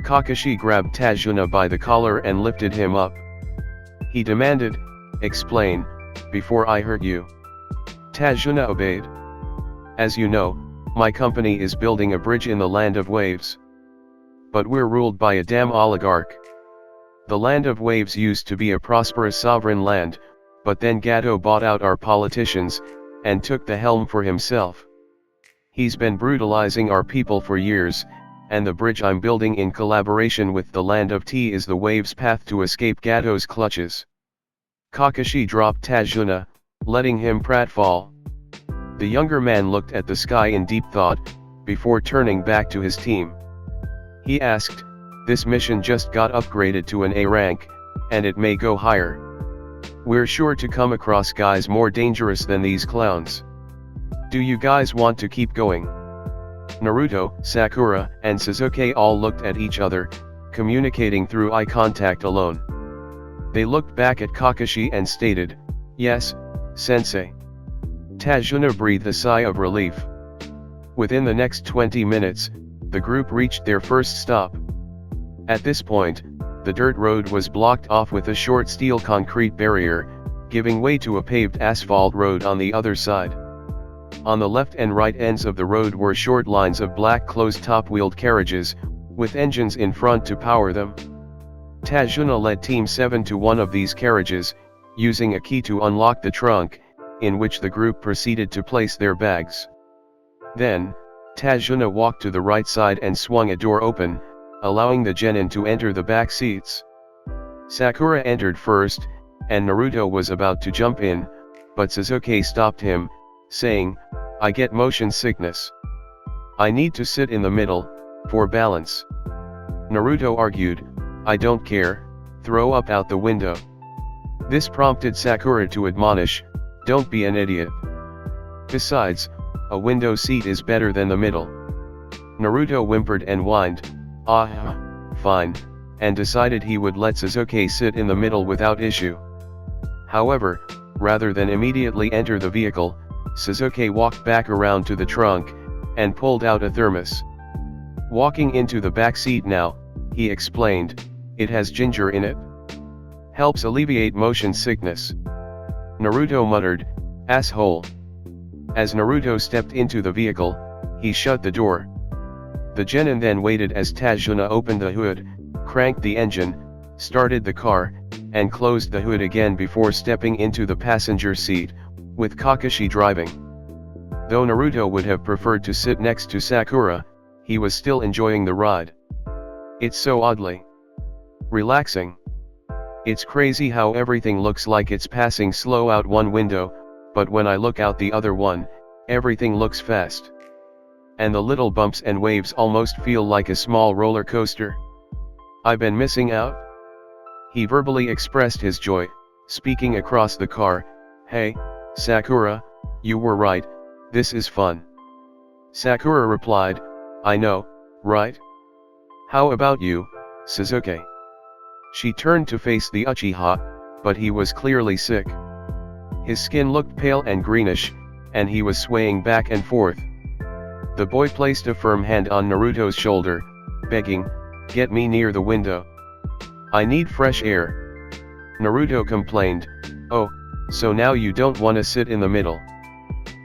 Kakashi grabbed Tajuna by the collar and lifted him up. He demanded, explain, before I hurt you. Tajuna obeyed. As you know, my company is building a bridge in the land of waves. But we're ruled by a damn oligarch. The land of waves used to be a prosperous sovereign land, but then Gato bought out our politicians, and took the helm for himself. He's been brutalizing our people for years, and the bridge I'm building in collaboration with the land of tea is the waves' path to escape Gato's clutches. Kakashi dropped Tajuna, letting him pratfall. The younger man looked at the sky in deep thought, before turning back to his team. He asked, this mission just got upgraded to an A rank, and it may go higher. We're sure to come across guys more dangerous than these clowns. Do you guys want to keep going? Naruto, Sakura, and Sasuke all looked at each other, communicating through eye contact alone. They looked back at Kakashi and stated, yes, sensei. Tajuna breathed a sigh of relief. Within the next 20 minutes, the group reached their first stop. At this point, the dirt road was blocked off with a short steel concrete barrier, giving way to a paved asphalt road on the other side. On the left and right ends of the road were short lines of black closed-top wheeled carriages, with engines in front to power them. Tajuna led Team 7 to one of these carriages, using a key to unlock the trunk, in which the group proceeded to place their bags. Then, Tajuna walked to the right side and swung a door open, allowing the genin to enter the back seats. Sakura entered first, and Naruto was about to jump in, but Sasuke stopped him, saying, I get motion sickness. I need to sit in the middle, for balance. Naruto argued, I don't care, throw up out the window. This prompted Sakura to admonish, don't be an idiot. Besides, a window seat is better than the middle. Naruto whimpered and whined, fine, and decided he would let Sasuke sit in the middle without issue. However, rather than immediately enter the vehicle, Sasuke walked back around to the trunk, and pulled out a thermos. Walking into the back seat now, he explained, it has ginger in it. Helps alleviate motion sickness. Naruto muttered, asshole. As Naruto stepped into the vehicle, he shut the door. The genin then waited as Tajuna opened the hood, cranked the engine, started the car, and closed the hood again before stepping into the passenger seat, with Kakashi driving. Though Naruto would have preferred to sit next to Sakura, he was still enjoying the ride. It's so oddly relaxing. It's crazy how everything looks like it's passing slow out one window, but when I look out the other one, everything looks fast. And the little bumps and waves almost feel like a small roller coaster. I've been missing out? He verbally expressed his joy, speaking across the car. Hey, Sakura, you were right, this is fun. Sakura replied, I know, right? How about you, Sasuke? She turned to face the Uchiha, but he was clearly sick. His skin looked pale and greenish, and he was swaying back and forth. The boy placed a firm hand on Naruto's shoulder, begging, get me near the window. I need fresh air. Naruto complained, oh, so now you don't want to sit in the middle.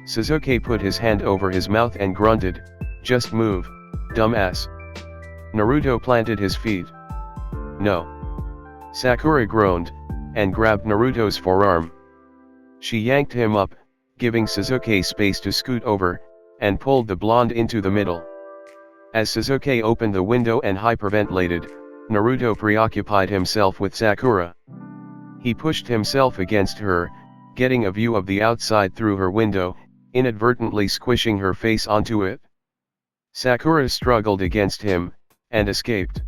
Sasuke put his hand over his mouth and grunted, just move, dumbass. Naruto planted his feet. No. Sakura groaned, and grabbed Naruto's forearm. She yanked him up, giving Sasuke space to scoot over, and pulled the blonde into the middle. As Sasuke opened the window and hyperventilated, Naruto preoccupied himself with Sakura. He pushed himself against her, getting a view of the outside through her window, inadvertently squishing her face onto it. Sakura struggled against him, and escaped.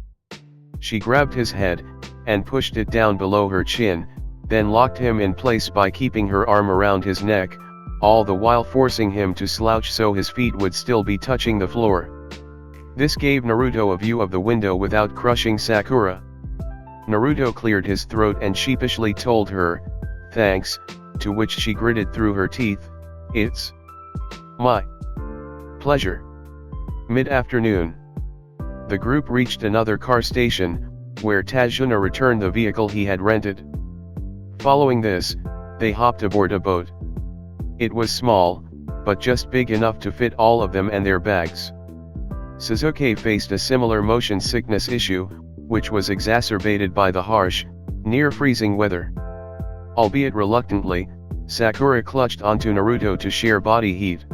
She grabbed his head, and pushed it down below her chin, then locked him in place by keeping her arm around his neck, all the while forcing him to slouch so his feet would still be touching the floor. This gave Naruto a view of the window without crushing Sakura. Naruto cleared his throat and sheepishly told her, thanks, to which she gritted through her teeth, it's my pleasure. Mid-afternoon. The group reached another car station, where Tajuna returned the vehicle he had rented. Following this, they hopped aboard a boat. It was small, but just big enough to fit all of them and their bags. Sasuke faced a similar motion sickness issue, which was exacerbated by the harsh, near-freezing weather. Albeit reluctantly, Sakura clutched onto Naruto to share body heat.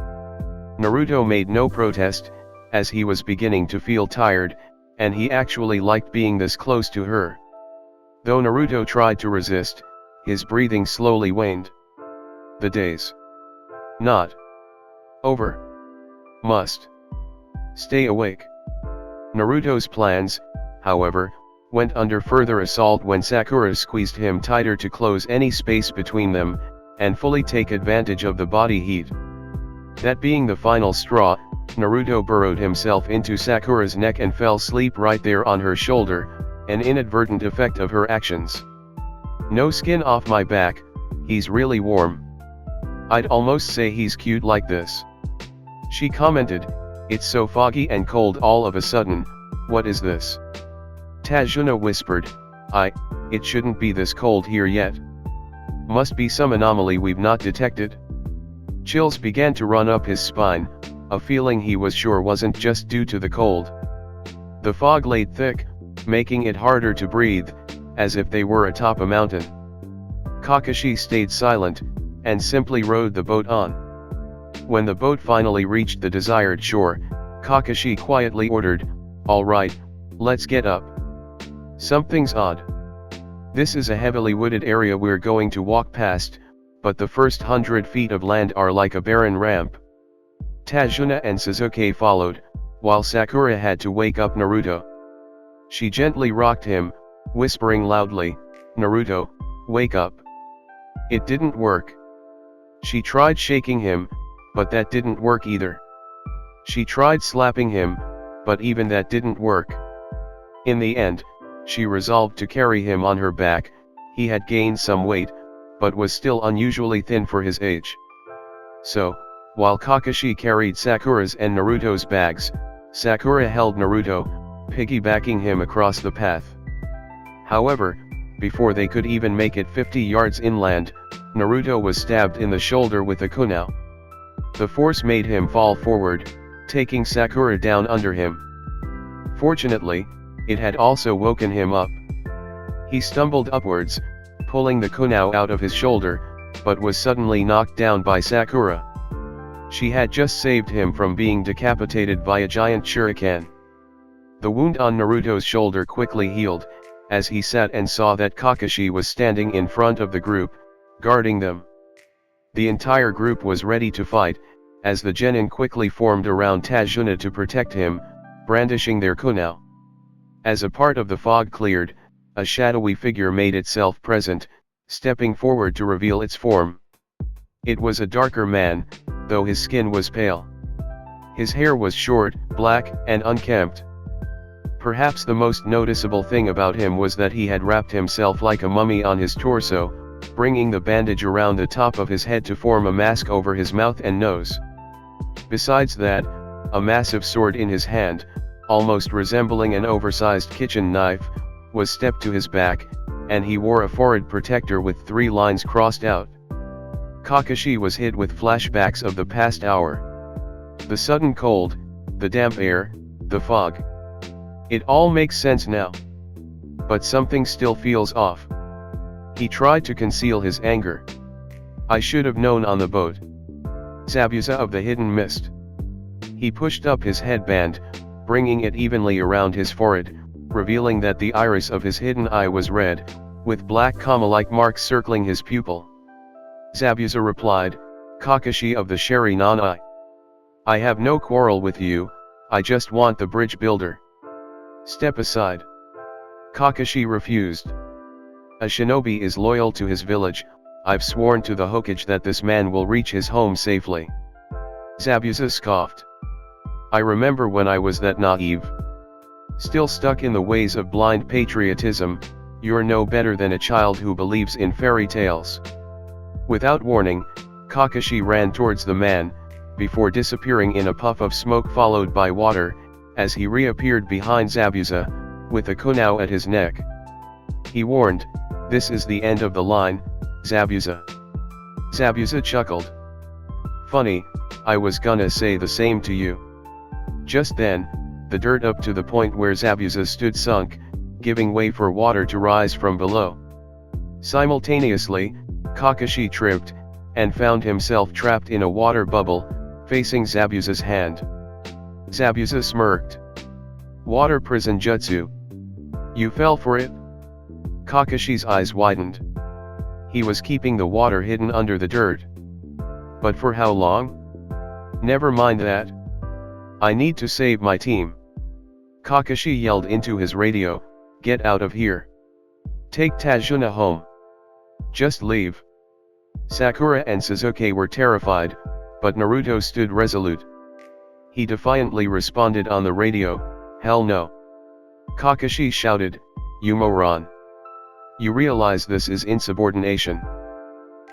Naruto made no protest, as he was beginning to feel tired, and he actually liked being this close to her. Though Naruto tried to resist, his breathing slowly waned. The days. Not over. Must stay awake. Naruto's plans, however, went under further assault when Sakura squeezed him tighter to close any space between them, and fully take advantage of the body heat. That being the final straw, Naruto burrowed himself into Sakura's neck and fell asleep right there on her shoulder, an inadvertent effect of her actions. No skin off my back, he's really warm. I'd almost say he's cute like this. She commented, it's so foggy and cold all of a sudden, what is this? Tajuna whispered, it shouldn't be this cold here yet. Must be some anomaly we've not detected. Chills began to run up his spine, a feeling he was sure wasn't just due to the cold. The fog laid thick, making it harder to breathe, as if they were atop a mountain. Kakashi stayed silent, and simply rowed the boat on. When the boat finally reached the desired shore, Kakashi quietly ordered, all right, let's get up. Something's odd. This is a heavily wooded area we're going to walk past, but the first 100 feet of land are like a barren ramp. Tajuna and Sasuke followed, while Sakura had to wake up Naruto. She gently rocked him, whispering loudly, Naruto, wake up. It didn't work. She tried shaking him, but that didn't work either. She tried slapping him, but even that didn't work. In the end, she resolved to carry him on her back. He had gained some weight, but was still unusually thin for his age. So, while Kakashi carried Sakura's and Naruto's bags, Sakura held Naruto, piggybacking him across the path. However, before they could even make it 50 yards inland, Naruto was stabbed in the shoulder with a kunai. The force made him fall forward, taking Sakura down under him. Fortunately, it had also woken him up. He stumbled upwards, pulling the kunai out of his shoulder, but was suddenly knocked down by Sakura. She had just saved him from being decapitated by a giant shuriken. The wound on Naruto's shoulder quickly healed, as he sat and saw that Kakashi was standing in front of the group, guarding them. The entire group was ready to fight, as the genin quickly formed around Tajuna to protect him, brandishing their kunao. As a part of the fog cleared, a shadowy figure made itself present, stepping forward to reveal its form. It was a darker man, though his skin was pale. His hair was short, black, and unkempt. Perhaps the most noticeable thing about him was that he had wrapped himself like a mummy on his torso, bringing the bandage around the top of his head to form a mask over his mouth and nose. Besides that, a massive sword in his hand, almost resembling an oversized kitchen knife, was stepped to his back, and he wore a forehead protector with 3 lines crossed out. Kakashi was hit with flashbacks of the past hour. The sudden cold, the damp air, the fog. It all makes sense now. But something still feels off. He tried to conceal his anger. I should have known on the boat. Zabuza of the hidden mist. He pushed up his headband, bringing it evenly around his forehead, revealing that the iris of his hidden eye was red, with black comma-like marks circling his pupil. Zabuza replied, Kakashi of the Sharingan eye. I have no quarrel with you, I just want the bridge builder. Step aside. Kakashi refused. A shinobi is loyal to his village, I've sworn to the Hokage that this man will reach his home safely. Zabuza scoffed. I remember when I was that naive. Still stuck in the ways of blind patriotism, you're no better than a child who believes in fairy tales. Without warning, Kakashi ran towards the man, before disappearing in a puff of smoke followed by water, as he reappeared behind Zabuza, with a kunao at his neck. He warned, this is the end of the line, Zabuza. Zabuza chuckled. Funny, I was gonna say the same to you. Just then, the dirt up to the point where Zabuza stood sunk, giving way for water to rise from below. Simultaneously, Kakashi tripped, and found himself trapped in a water bubble, facing Zabuza's hand. Zabuza smirked. Water prison jutsu. You fell for it? Kakashi's eyes widened. He was keeping the water hidden under the dirt. But for how long? Never mind that. I need to save my team. Kakashi yelled into his radio, get out of here. Take Tajuna home. Just leave. Sakura and Sasuke were terrified, but Naruto stood resolute. He defiantly responded on the radio, hell no. Kakashi shouted, you moron. You realize this is insubordination.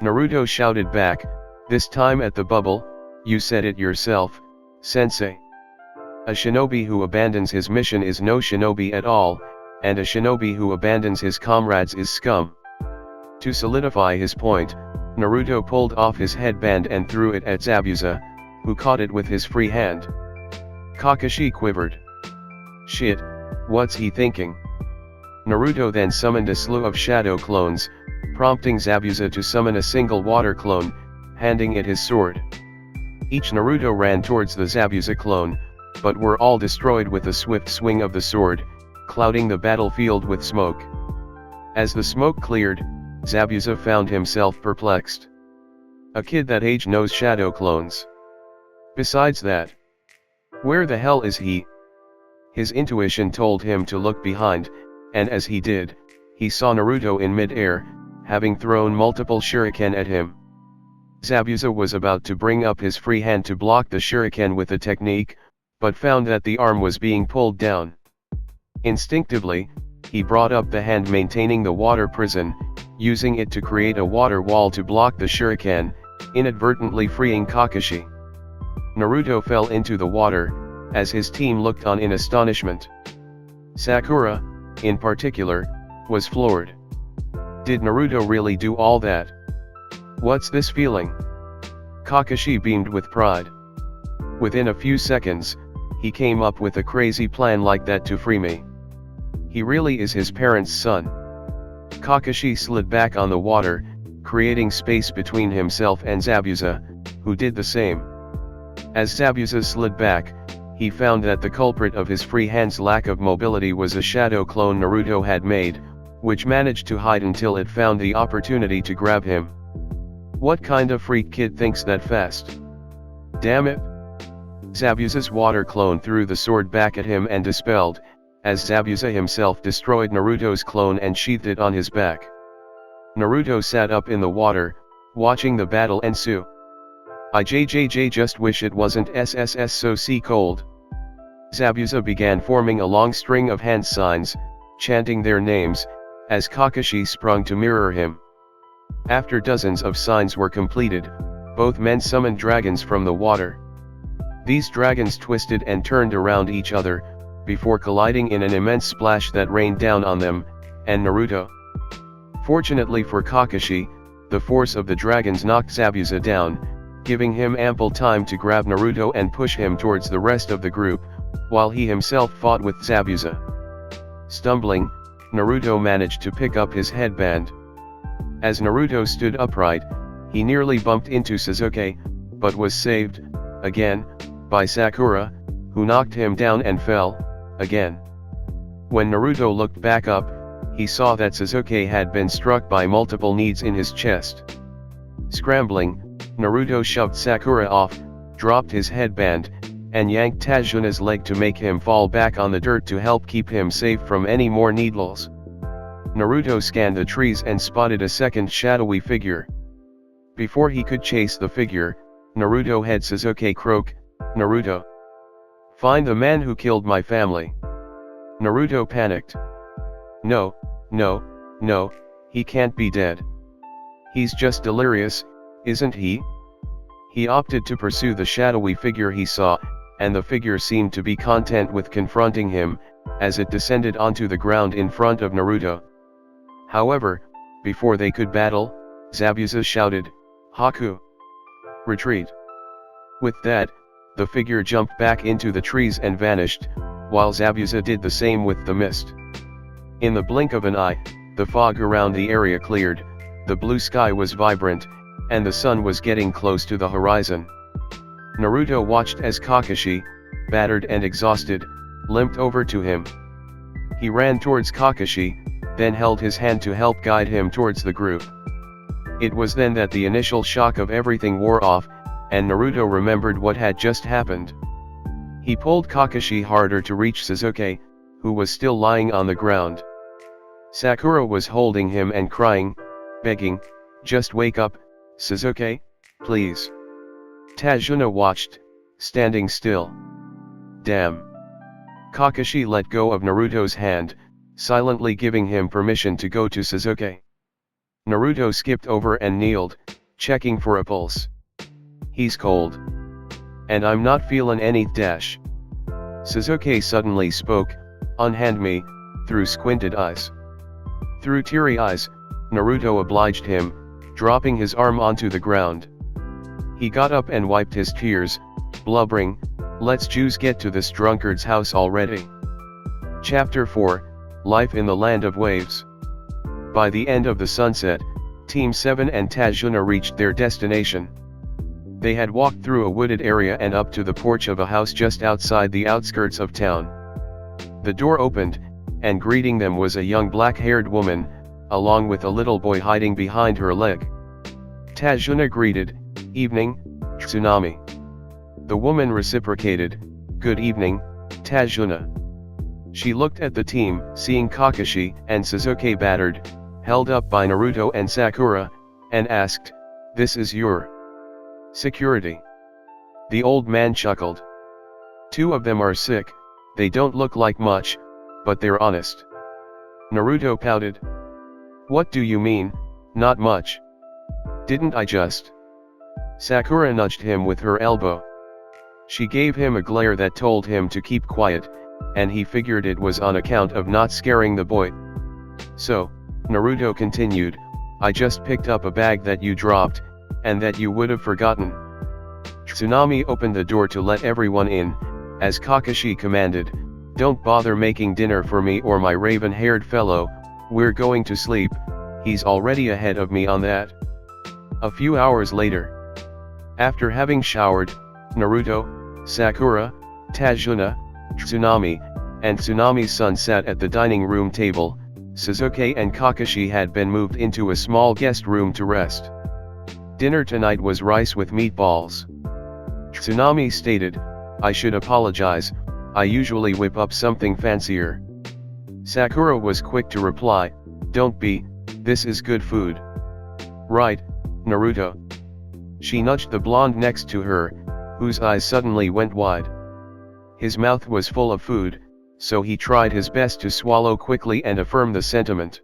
Naruto shouted back, this time at the bubble, you said it yourself, sensei. A shinobi who abandons his mission is no shinobi at all, and a shinobi who abandons his comrades is scum. To solidify his point, Naruto pulled off his headband and threw it at Zabuza, who caught it with his free hand. Kakashi quivered. Shit, what's he thinking? Naruto then summoned a slew of shadow clones, prompting Zabuza to summon a single water clone, handing it his sword. Each Naruto ran towards the Zabuza clone, but were all destroyed with a swift swing of the sword, clouding the battlefield with smoke. As the smoke cleared, Zabuza found himself perplexed. A kid that age knows shadow clones. Besides that, where the hell is he? His intuition told him to look behind, and as he did, he saw Naruto in mid-air, having thrown multiple shuriken at him. Zabuza was about to bring up his free hand to block the shuriken with a technique, but found that the arm was being pulled down. Instinctively, he brought up the hand maintaining the water prison, using it to create a water wall to block the shuriken, inadvertently freeing Kakashi. Naruto fell into the water, as his team looked on in astonishment. Sakura, in particular, was floored. Did Naruto really do all that? What's this feeling? Kakashi beamed with pride. Within a few seconds, he came up with a crazy plan like that to free me. He really is his parents' son. Kakashi slid back on the water, creating space between himself and Zabuza, who did the same. As Zabuza slid back, he found that the culprit of his free hand's lack of mobility was a shadow clone Naruto had made, which managed to hide until it found the opportunity to grab him. What kind of freak kid thinks that fast? Damn it! Zabuza's water clone threw the sword back at him and dispelled, as Zabuza himself destroyed Naruto's clone and sheathed it on his back. Naruto sat up in the water, watching the battle ensue. I just wish it wasn't SSS so sea cold. Zabuza began forming a long string of hand signs, chanting their names, as Kakashi sprung to mirror him. After dozens of signs were completed, both men summoned dragons from the water. These dragons twisted and turned around each other, before colliding in an immense splash that rained down on them, and Naruto. Fortunately for Kakashi, the force of the dragons knocked Zabuza down, giving him ample time to grab Naruto and push him towards the rest of the group, while he himself fought with Zabuza. Stumbling, Naruto managed to pick up his headband. As Naruto stood upright, he nearly bumped into Sasuke, but was saved, again, by Sakura, who knocked him down and fell, again. When Naruto looked back up, he saw that Sasuke had been struck by multiple knees in his chest. Scrambling, Naruto shoved Sakura off, dropped his headband, and yanked Tajuna's leg to make him fall back on the dirt to help keep him safe from any more needles. Naruto scanned the trees and spotted a second shadowy figure. Before he could chase the figure, Naruto had Sasuke croak, "Naruto! Find the man who killed my family!" Naruto panicked. No, he can't be dead. He's just delirious, isn't he? He opted to pursue the shadowy figure he saw, and the figure seemed to be content with confronting him, as it descended onto the ground in front of Naruto. However, before they could battle, Zabuza shouted, "Haku! Retreat!" With that, the figure jumped back into the trees and vanished, while Zabuza did the same with the mist. In the blink of an eye, the fog around the area cleared, the blue sky was vibrant, and the sun was getting close to the horizon. Naruto watched as Kakashi, battered and exhausted, limped over to him. He ran towards Kakashi, then held his hand to help guide him towards the group. It was then that the initial shock of everything wore off, and Naruto remembered what had just happened. He pulled Kakashi harder to reach Sasuke, who was still lying on the ground. Sakura was holding him and crying, begging, "Just wake up, Sasuke, please." Tajuna watched, standing still. Damn. Kakashi let go of Naruto's hand, silently giving him permission to go to Sasuke. Naruto skipped over and kneeled, checking for a pulse. "He's cold. And I'm not feelin' any dash." Sasuke suddenly spoke, "Unhand me," through squinted eyes. Through teary eyes, Naruto obliged him, dropping his arm onto the ground. He got up and wiped his tears, blubbering, "Let's Jews get to this drunkard's house already." Chapter 4, Life in the Land of Waves. By the end of the sunset, Team 7 and Tajuna reached their destination. They had walked through a wooded area and up to the porch of a house just outside the outskirts of town. The door opened, and greeting them was a young black-haired woman, along with a little boy hiding behind her leg. Tajuna greeted, "Evening, Tsunami." The woman reciprocated, "Good evening, Tajuna." She looked at the team, seeing Kakashi and Sasuke battered, held up by Naruto and Sakura, and asked, "This is your security?" The old man chuckled. "Two of them are sick, they don't look like much, but they're honest." Naruto pouted. "What do you mean, not much? Didn't I just?" Sakura nudged him with her elbow. She gave him a glare that told him to keep quiet, and he figured it was on account of not scaring the boy. "So," Naruto continued, "I just picked up a bag that you dropped, and that you would have forgotten." Tsunami opened the door to let everyone in, as Kakashi commanded, "Don't bother making dinner for me or my raven-haired fellow, we're going to sleep, he's already ahead of me on that." A few hours later, after having showered, Naruto, Sakura, Tajuna, Tsunami, and Tsunami's son sat at the dining room table. Sasuke and Kakashi had been moved into a small guest room to rest. Dinner tonight was rice with meatballs. Tsunami stated, "I should apologize, I usually whip up something fancier." Sakura was quick to reply, "Don't be, this is good food." "Right, Naruto." She nudged the blonde next to her, whose eyes suddenly went wide. His mouth was full of food, so he tried his best to swallow quickly and affirm the sentiment.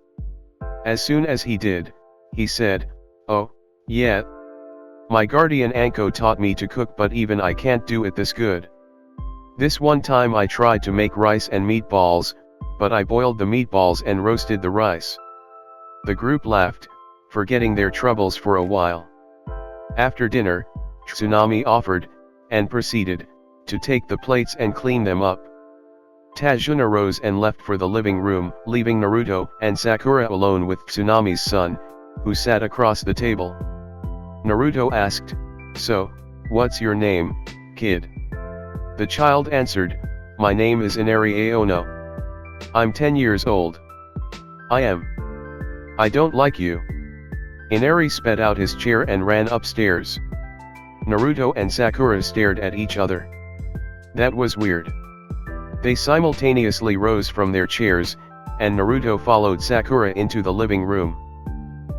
As soon as he did, he said, "Oh, yeah. My guardian Anko taught me to cook, but even I can't do it this good. This one time I tried to make rice and meatballs, but I boiled the meatballs and roasted the rice." The group laughed, forgetting their troubles for a while. After dinner, Tsunami offered, and proceeded, to take the plates and clean them up. Tajuna rose and left for the living room, leaving Naruto and Sakura alone with Tsunami's son, who sat across the table. Naruto asked, "So, what's your name, kid?" The child answered, "My name is Inari Aono. I'm 10 years old. I don't like you." Inari spat out his chair and ran upstairs. Naruto and Sakura stared at each other. That was weird. They simultaneously rose from their chairs, and Naruto followed Sakura into the living room.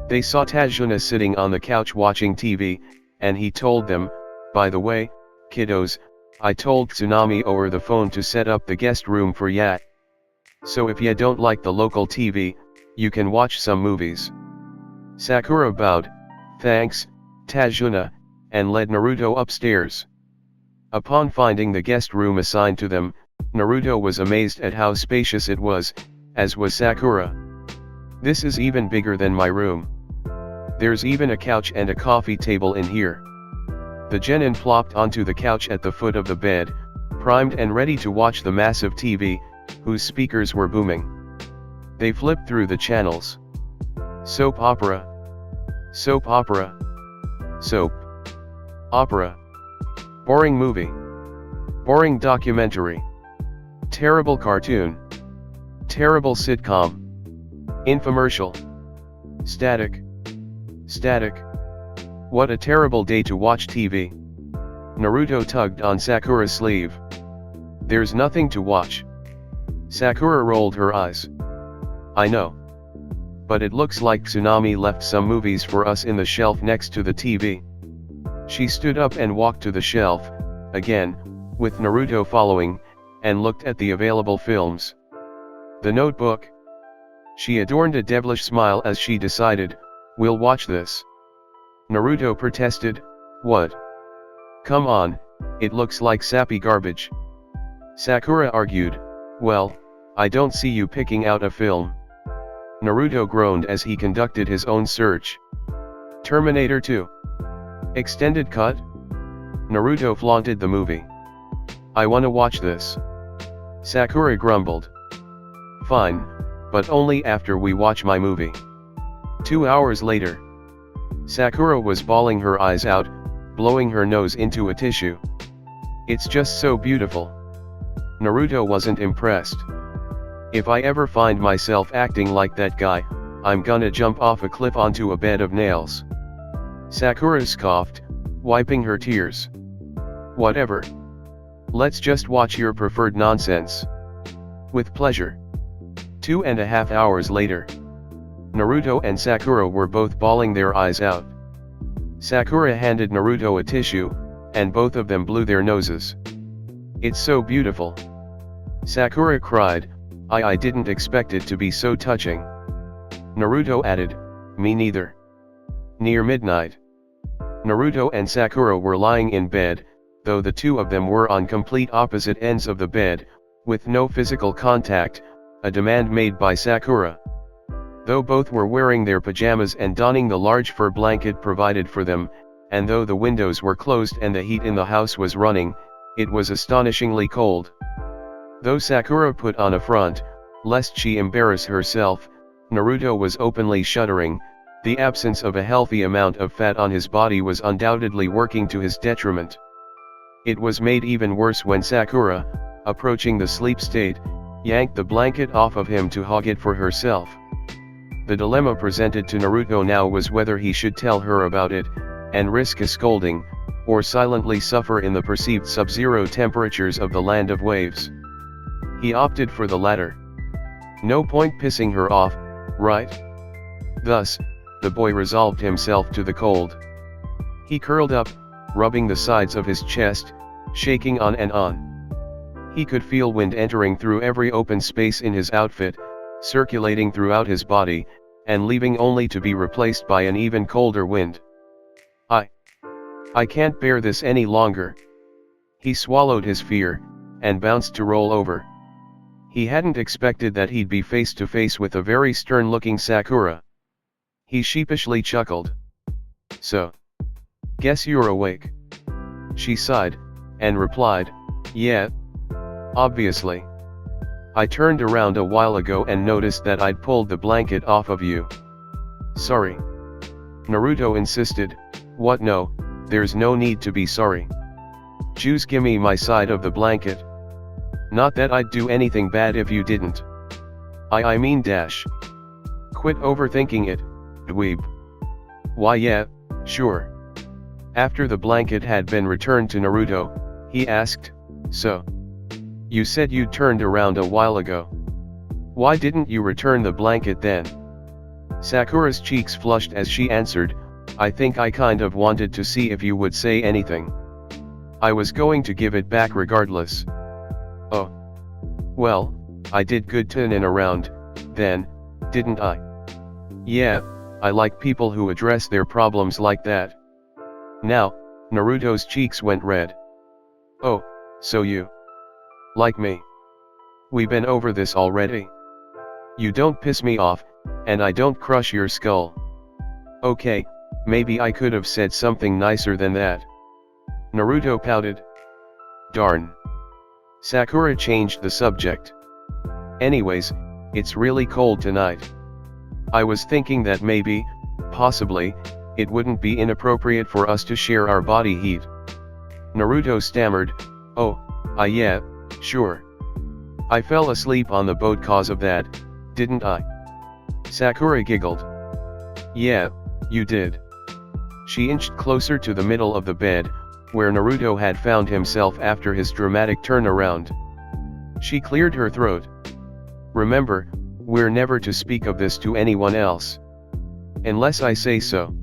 They saw Tajuna sitting on the couch watching TV, and he told them, "By the way, kiddos, I told Tsunami over the phone to set up the guest room for ya. So if ya don't like the local TV, you can watch some movies." Sakura bowed, "Thanks, Tajuna," and led Naruto upstairs. Upon finding the guest room assigned to them, Naruto was amazed at how spacious it was, as was Sakura. "This is even bigger than my room. There's even a couch and a coffee table in here." The genin plopped onto the couch at the foot of the bed, primed and ready to watch the massive TV, whose speakers were booming. They flipped through the channels. Soap opera. Soap opera. Soap opera. Boring movie. Boring documentary. Terrible cartoon. Terrible sitcom. Infomercial. Static. Static. What a terrible day to watch TV. Naruto tugged on Sakura's sleeve. "There's nothing to watch." Sakura rolled her eyes. "I know. But it looks like Tsunami left some movies for us in the shelf next to the TV." She stood up and walked to the shelf, again, with Naruto following, and looked at the available films. "The Notebook." She adorned a devilish smile as she decided, "We'll watch this." Naruto protested, "What? Come on, it looks like sappy garbage." Sakura argued, "Well, I don't see you picking out a film." Naruto groaned as he conducted his own search. Terminator 2. Extended cut? Naruto flaunted the movie. "I wanna watch this." Sakura grumbled. "Fine, but only after we watch my movie." 2 hours later. Sakura was bawling her eyes out, blowing her nose into a tissue. "It's just so beautiful." Naruto wasn't impressed. "If I ever find myself acting like that guy, I'm gonna jump off a cliff onto a bed of nails." Sakura scoffed, wiping her tears. "Whatever. Let's just watch your preferred nonsense." "With pleasure." 2.5 hours later. Naruto and Sakura were both bawling their eyes out. Sakura handed Naruto a tissue, and both of them blew their noses. "It's so beautiful." Sakura cried, I didn't expect it to be so touching." Naruto added, "Me neither." Near midnight. Naruto and Sakura were lying in bed, though the two of them were on complete opposite ends of the bed, with no physical contact, a demand made by Sakura. Though both were wearing their pajamas and donning the large fur blanket provided for them, and though the windows were closed and the heat in the house was running, it was astonishingly cold. Though Sakura put on a front, lest she embarrass herself, Naruto was openly shuddering. The absence of a healthy amount of fat on his body was undoubtedly working to his detriment. It was made even worse when Sakura, approaching the sleep state, yanked the blanket off of him to hog it for herself. The dilemma presented to Naruto now was whether he should tell her about it, and risk a scolding, or silently suffer in the perceived sub-zero temperatures of the land of waves. He opted for the latter. No point pissing her off, right? Thus, the boy resolved himself to the cold. He curled up, rubbing the sides of his chest, shaking on and on. He could feel wind entering through every open space in his outfit, circulating throughout his body, and leaving only to be replaced by an even colder wind. I can't bear this any longer. He swallowed his fear, and bounced to roll over. He hadn't expected that he'd be face to face with a very stern-looking Sakura. He sheepishly chuckled. "So, guess you're awake." She sighed, and replied, "Yeah, obviously. I turned around a while ago and noticed that I'd pulled the blanket off of you." "Sorry." Naruto insisted. "What, no, there's no need to be sorry. Just gimme my side of the blanket. Not that I'd do anything bad if you didn't. I mean dash. Quit overthinking it, dweeb." "Why yeah, sure." After the blanket had been returned to Naruto, he asked, "So, you said you turned around a while ago. Why didn't you return the blanket then?" Sakura's cheeks flushed as she answered, "I think I kind of wanted to see if you would say anything. I was going to give it back regardless." "Oh. Well, I did good turning around, then, didn't I?" "Yeah, I like people who address their problems like that." Now, Naruto's cheeks went red. "Oh, so you like me? We been over this already. You don't piss me off, and I don't crush your skull. Okay, maybe I could have said something nicer than that." Naruto pouted. "Darn." Sakura changed the subject. "Anyways, it's really cold tonight. I was thinking that maybe, possibly, it wouldn't be inappropriate for us to share our body heat." Naruto stammered, "Oh, yeah, sure. I fell asleep on the boat cause of that, didn't I?" Sakura giggled. "Yeah, you did." She inched closer to the middle of the bed, where Naruto had found himself after his dramatic turnaround. She cleared her throat. "Remember, we're never to speak of this to anyone else. Unless I say so."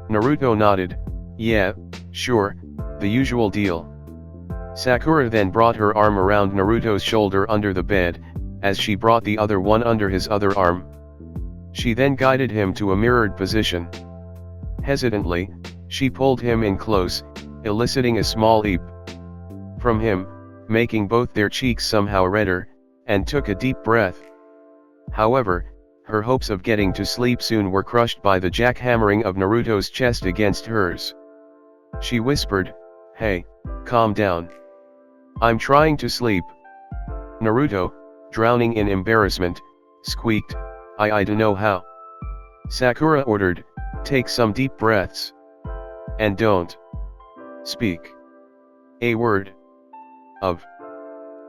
Naruto nodded. "Yeah, sure, the usual deal." Sakura then brought her arm around Naruto's shoulder under the bed, as she brought the other one under his other arm. She then guided him to a mirrored position. Hesitantly, she pulled him in close, eliciting a small eep from him, making both their cheeks somehow redder, and took a deep breath. However, her hopes of getting to sleep soon were crushed by the jackhammering of Naruto's chest against hers. She whispered, "Hey, calm down. I'm trying to sleep." Naruto, drowning in embarrassment, squeaked, I don't know how." Sakura ordered, "Take some deep breaths. And don't speak a word of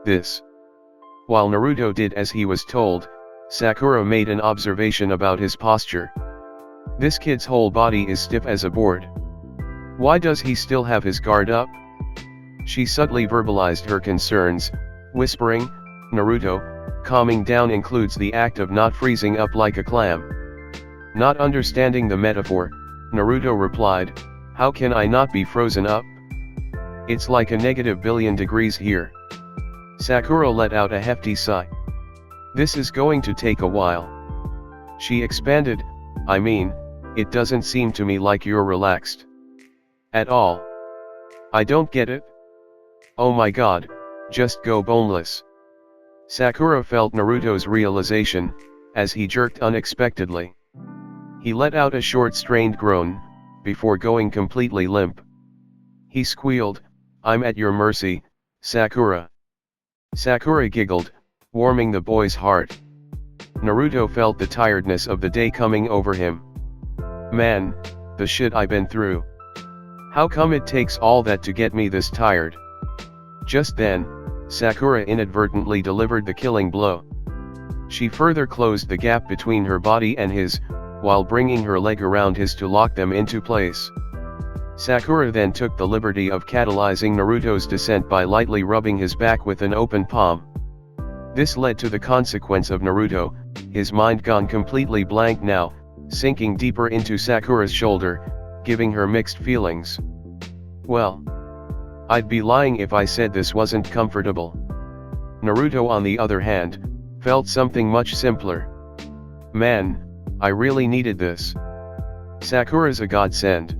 this." While Naruto did as he was told, Sakura made an observation about his posture. "This kid's whole body is stiff as a board. Why does he still have his guard up?" She subtly verbalized her concerns, whispering, "Naruto, calming down includes the act of not freezing up like a clam." Not understanding the metaphor, Naruto replied, "How can I not be frozen up? It's like a -1,000,000,000 degrees here." Sakura let out a hefty sigh. "This is going to take a while." She expanded, "I mean, it doesn't seem to me like you're relaxed at all. I don't get it. Oh my god, just go boneless." Sakura felt Naruto's realization, as he jerked unexpectedly. He let out a short strained groan, before going completely limp. He squealed, "I'm at your mercy, Sakura." Sakura giggled, warming the boy's heart. Naruto felt the tiredness of the day coming over him. "Man, the shit I been through. How come it takes all that to get me this tired? Just then, Sakura inadvertently delivered the killing blow. She further closed the gap between her body and his, while bringing her leg around his to lock them into place. Sakura then took the liberty of catalyzing Naruto's descent by lightly rubbing his back with an open palm. This led to the consequence of Naruto, his mind gone completely blank now, sinking deeper into Sakura's shoulder, giving her mixed feelings. Well, I'd be lying if I said this wasn't comfortable. Naruto, on the other hand, felt something much simpler. Man, I really needed this. Sakura's a godsend.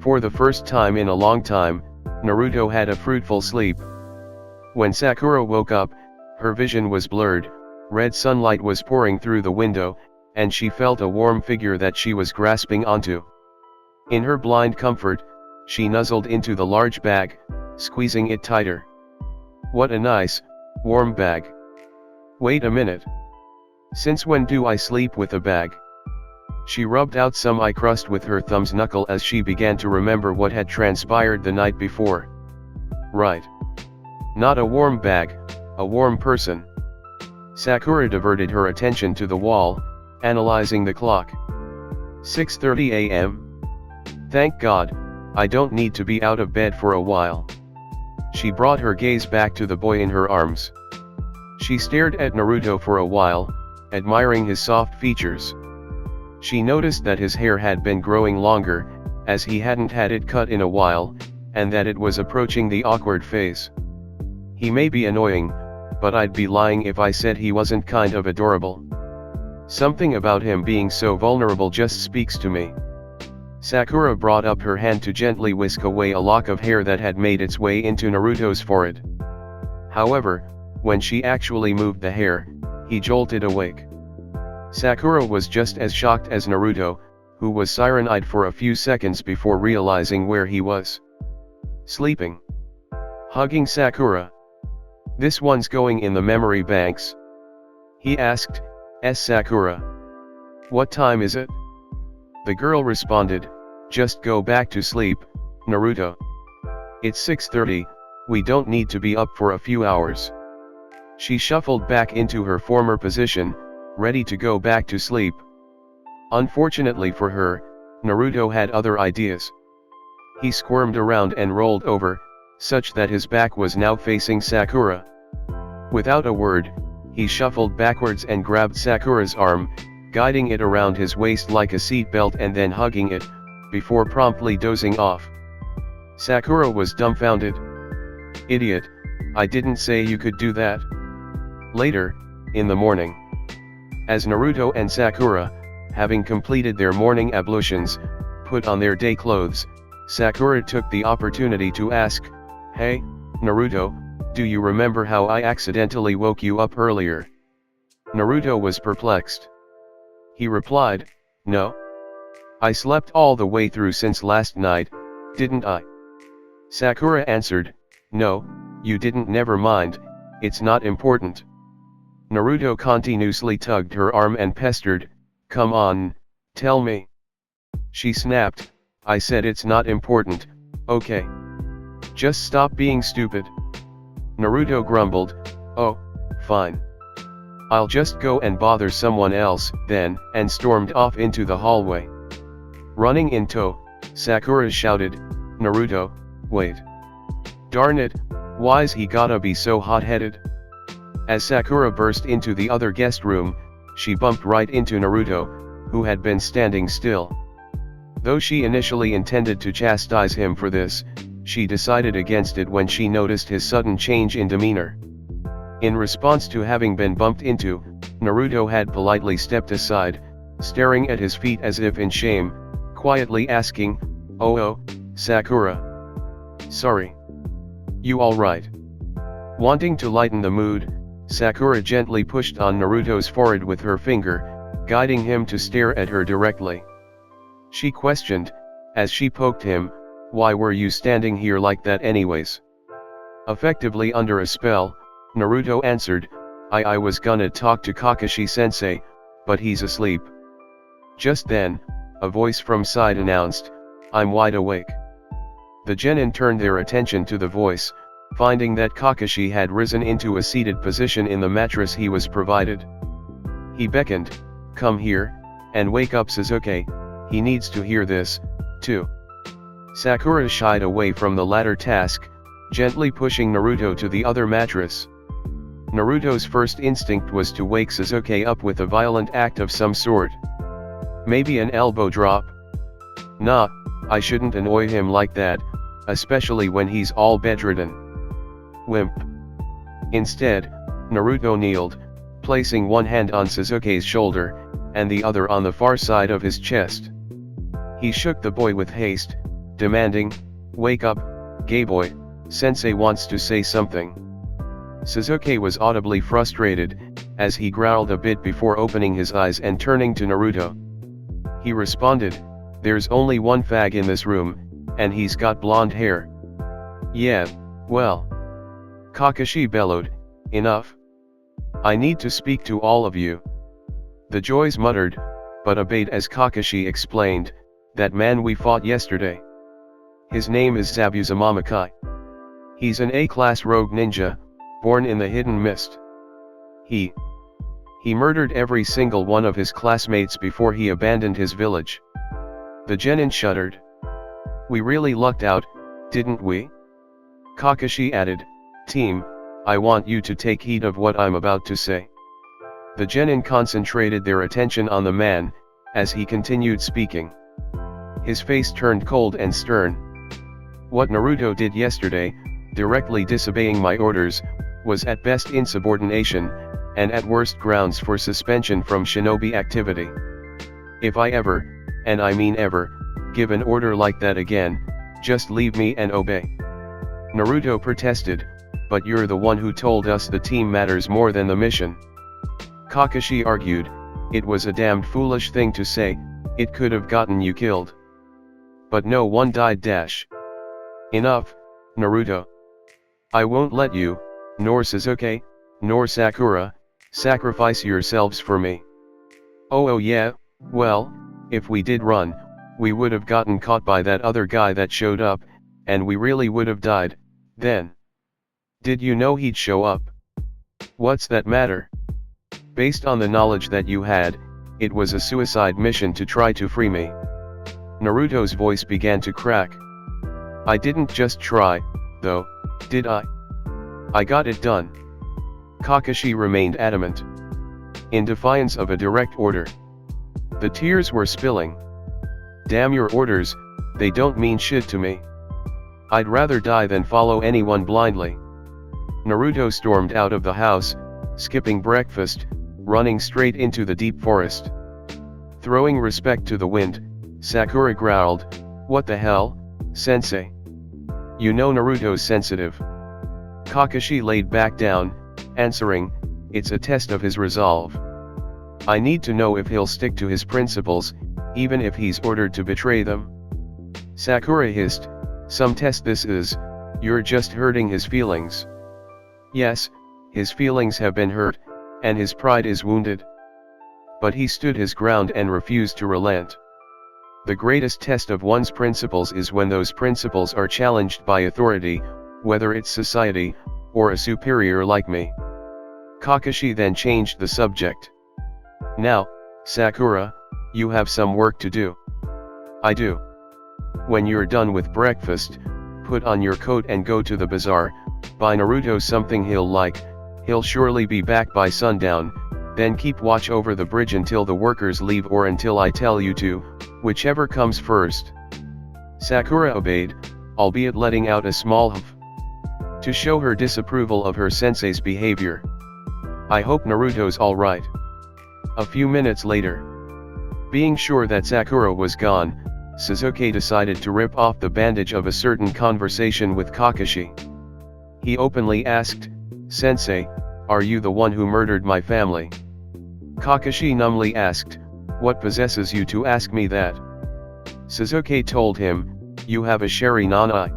For the first time in a long time, Naruto had a fruitful sleep. When Sakura woke up, her vision was blurred, red sunlight was pouring through the window, and she felt a warm figure that she was grasping onto. In her blind comfort, she nuzzled into the large bag, squeezing it tighter. What a nice, warm bag. Wait a minute. Since when do I sleep with a bag? She rubbed out some eye crust with her thumb's knuckle as she began to remember what had transpired the night before. Right. Not a warm bag, a warm person. Sakura diverted her attention to the wall, analyzing the clock. 6:30 a.m. Thank God, I don't need to be out of bed for a while. She brought her gaze back to the boy in her arms. She stared at Naruto for a while, admiring his soft features. She noticed that his hair had been growing longer, as he hadn't had it cut in a while, and that it was approaching the awkward phase. He may be annoying, but I'd be lying if I said he wasn't kind of adorable. Something about him being so vulnerable just speaks to me. Sakura brought up her hand to gently whisk away a lock of hair that had made its way into Naruto's forehead. However, when she actually moved the hair, he jolted awake. Sakura was just as shocked as Naruto, who was siren-eyed for a few seconds before realizing where he was. Sleeping. Hugging Sakura. This one's going in the memory banks. He asked, Sakura. What time is it? The girl responded, just go back to sleep, Naruto. It's 6:30, we don't need to be up for a few hours. She shuffled back into her former position, ready to go back to sleep. Unfortunately for her, Naruto had other ideas. He squirmed around and rolled over, such that his back was now facing Sakura. Without a word, he shuffled backwards and grabbed Sakura's arm, guiding it around his waist like a seat belt and then hugging it, before promptly dozing off. Sakura was dumbfounded. Idiot, I didn't say you could do that. Later, in the morning. As Naruto and Sakura, having completed their morning ablutions, put on their day clothes, Sakura took the opportunity to ask, Hey, Naruto, do you remember how I accidentally woke you up earlier? Naruto was perplexed. He replied, No. I slept all the way through since last night, didn't I? Sakura answered, No, you didn't. Never mind, it's not important. Naruto continuously tugged her arm and pestered, Come on, tell me. She snapped, I said it's not important, okay. Just stop being stupid. Naruto grumbled, Oh, fine. I'll just go and bother someone else, then, and stormed off into the hallway. Running in tow, Sakura shouted, Naruto, wait. Darn it, why's he gotta be so hot-headed? As Sakura burst into the other guest room, she bumped right into Naruto, who had been standing still. Though she initially intended to chastise him for this, she decided against it when she noticed his sudden change in demeanor. In response to having been bumped into, Naruto had politely stepped aside, staring at his feet as if in shame, quietly asking, Oh, Sakura. Sorry. You alright? Wanting to lighten the mood, Sakura gently pushed on Naruto's forehead with her finger, guiding him to stare at her directly. She questioned, as she poked him, Why were you standing here like that anyways? Effectively under a spell, Naruto answered, I was gonna talk to Kakashi-sensei, but he's asleep. Just then, a voice from side announced, I'm wide awake. The genin turned their attention to the voice, finding that Kakashi had risen into a seated position in the mattress he was provided. He beckoned, "Come here, and wake up Sasuke, he needs to hear this, too." Sakura shied away from the latter task, gently pushing Naruto to the other mattress. Naruto's first instinct was to wake Sasuke up with a violent act of some sort. Maybe an elbow drop? Nah, I shouldn't annoy him like that, especially when he's all bedridden. Wimp. Instead, Naruto kneeled, placing one hand on Sasuke's shoulder, and the other on the far side of his chest. He shook the boy with haste, demanding, "Wake up, gay boy, sensei wants to say something." Sasuke was audibly frustrated, as he growled a bit before opening his eyes and turning to Naruto. He responded, "There's only one fag in this room, and he's got blonde hair." "Yeah, well." Kakashi bellowed, "Enough. I need to speak to all of you." The Joys muttered, but obeyed as Kakashi explained, "That man we fought yesterday. His name is Zabuza Mamakai. He's an A-class rogue ninja, born in the hidden mist. He murdered every single one of his classmates before he abandoned his village." The genin shuddered. "We really lucked out, didn't we?" Kakashi added, "Team, I want you to take heed of what I'm about to say." The genin concentrated their attention on the man, as he continued speaking. His face turned cold and stern. "What Naruto did yesterday, directly disobeying my orders, was at best insubordination, and at worst grounds for suspension from shinobi activity. If I ever, and I mean ever, give an order like that again, just leave me and obey." Naruto protested, "But you're the one who told us the team matters more than the mission." Kakashi argued, "It was a damned foolish thing to say, it could have gotten you killed. But no one died dash. Enough, Naruto. I won't let you, nor Sasuke, nor Sakura, sacrifice yourselves for me. Oh yeah, well, if we did run, we would have gotten caught by that other guy that showed up, and we really would have died, then. Did you know he'd show up? What's that matter? Based on the knowledge that you had, it was a suicide mission to try to free me." Naruto's voice began to crack. "I didn't just try, though, did I? I got it done." Kakashi remained adamant, in defiance of a direct order. The tears were spilling. "Damn your orders, they don't mean shit to me. I'd rather die than follow anyone blindly." Naruto stormed out of the house, skipping breakfast, running straight into the deep forest. Throwing respect to the wind, Sakura growled, "What the hell, sensei? You know Naruto's sensitive." Kakashi laid back down, answering, "It's a test of his resolve. I need to know if he'll stick to his principles, even if he's ordered to betray them." Sakura hissed, "Some test this is, you're just hurting his feelings." Yes, his feelings have been hurt, and his pride is wounded. But he stood his ground and refused to relent. The greatest test of one's principles is when those principles are challenged by authority, whether it's society, or a superior like me. Kakashi then changed the subject. "Now, Sakura, you have some work to do." "I do. When you're done with breakfast, put on your coat and go to the bazaar, buy Naruto something he'll like, he'll surely be back by sundown, then keep watch over the bridge until the workers leave or until I tell you to, whichever comes first." Sakura obeyed, albeit letting out a small huff, to show her disapproval of her sensei's behavior. "I hope Naruto's alright." A few minutes later, being sure that Sakura was gone, Sasuke decided to rip off the bandage of a certain conversation with Kakashi. He openly asked, "Sensei, are you the one who murdered my family?" Kakashi numbly asked, "What possesses you to ask me that?" Sasuke told him, "You have a sharingan eye.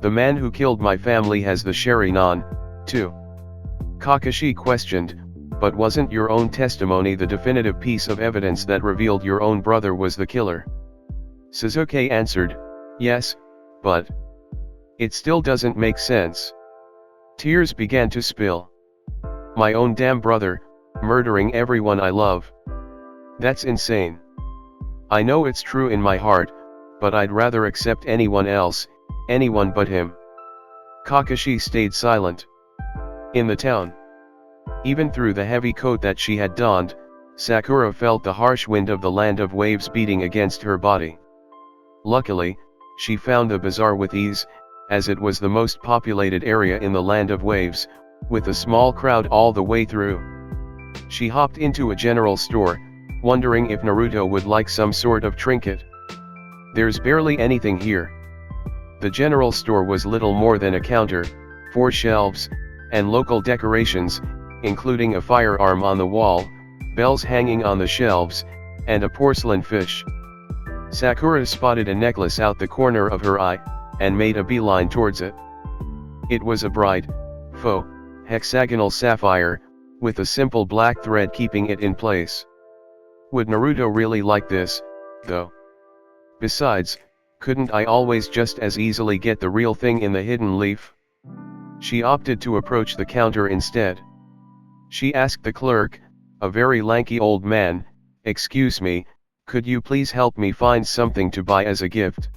The man who killed my family has the sharingan, too." Kakashi questioned, "But wasn't your own testimony the definitive piece of evidence that revealed your own brother was the killer?" Sasuke answered, "Yes, but it still doesn't make sense. Tears began to spill. My own damn brother, murdering everyone I love. That's insane. I know it's true in my heart, but I'd rather accept anyone else, anyone but him. Kakashi stayed silent. In the town, even through the heavy coat that she had donned, Sakura felt the harsh wind of the land of waves beating against her body. Luckily, she found the bazaar with ease, as it was the most populated area in the land of waves, with a small crowd all the way through. She hopped into a general store, wondering if Naruto would like some sort of trinket. There's barely anything here. The general store was little more than a counter, 4 shelves, and local decorations, including a firearm on the wall, bells hanging on the shelves, and a porcelain fish. Sakura spotted a necklace out the corner of her eye, and made a beeline towards it. It was a bright, faux, hexagonal sapphire, with a simple black thread keeping it in place. Would Naruto really like this, though? Besides, couldn't I always just as easily get the real thing in the hidden leaf? She opted to approach the counter instead. She asked the clerk, a very lanky old man, "Excuse me, could you please help me find something to buy as a gift?"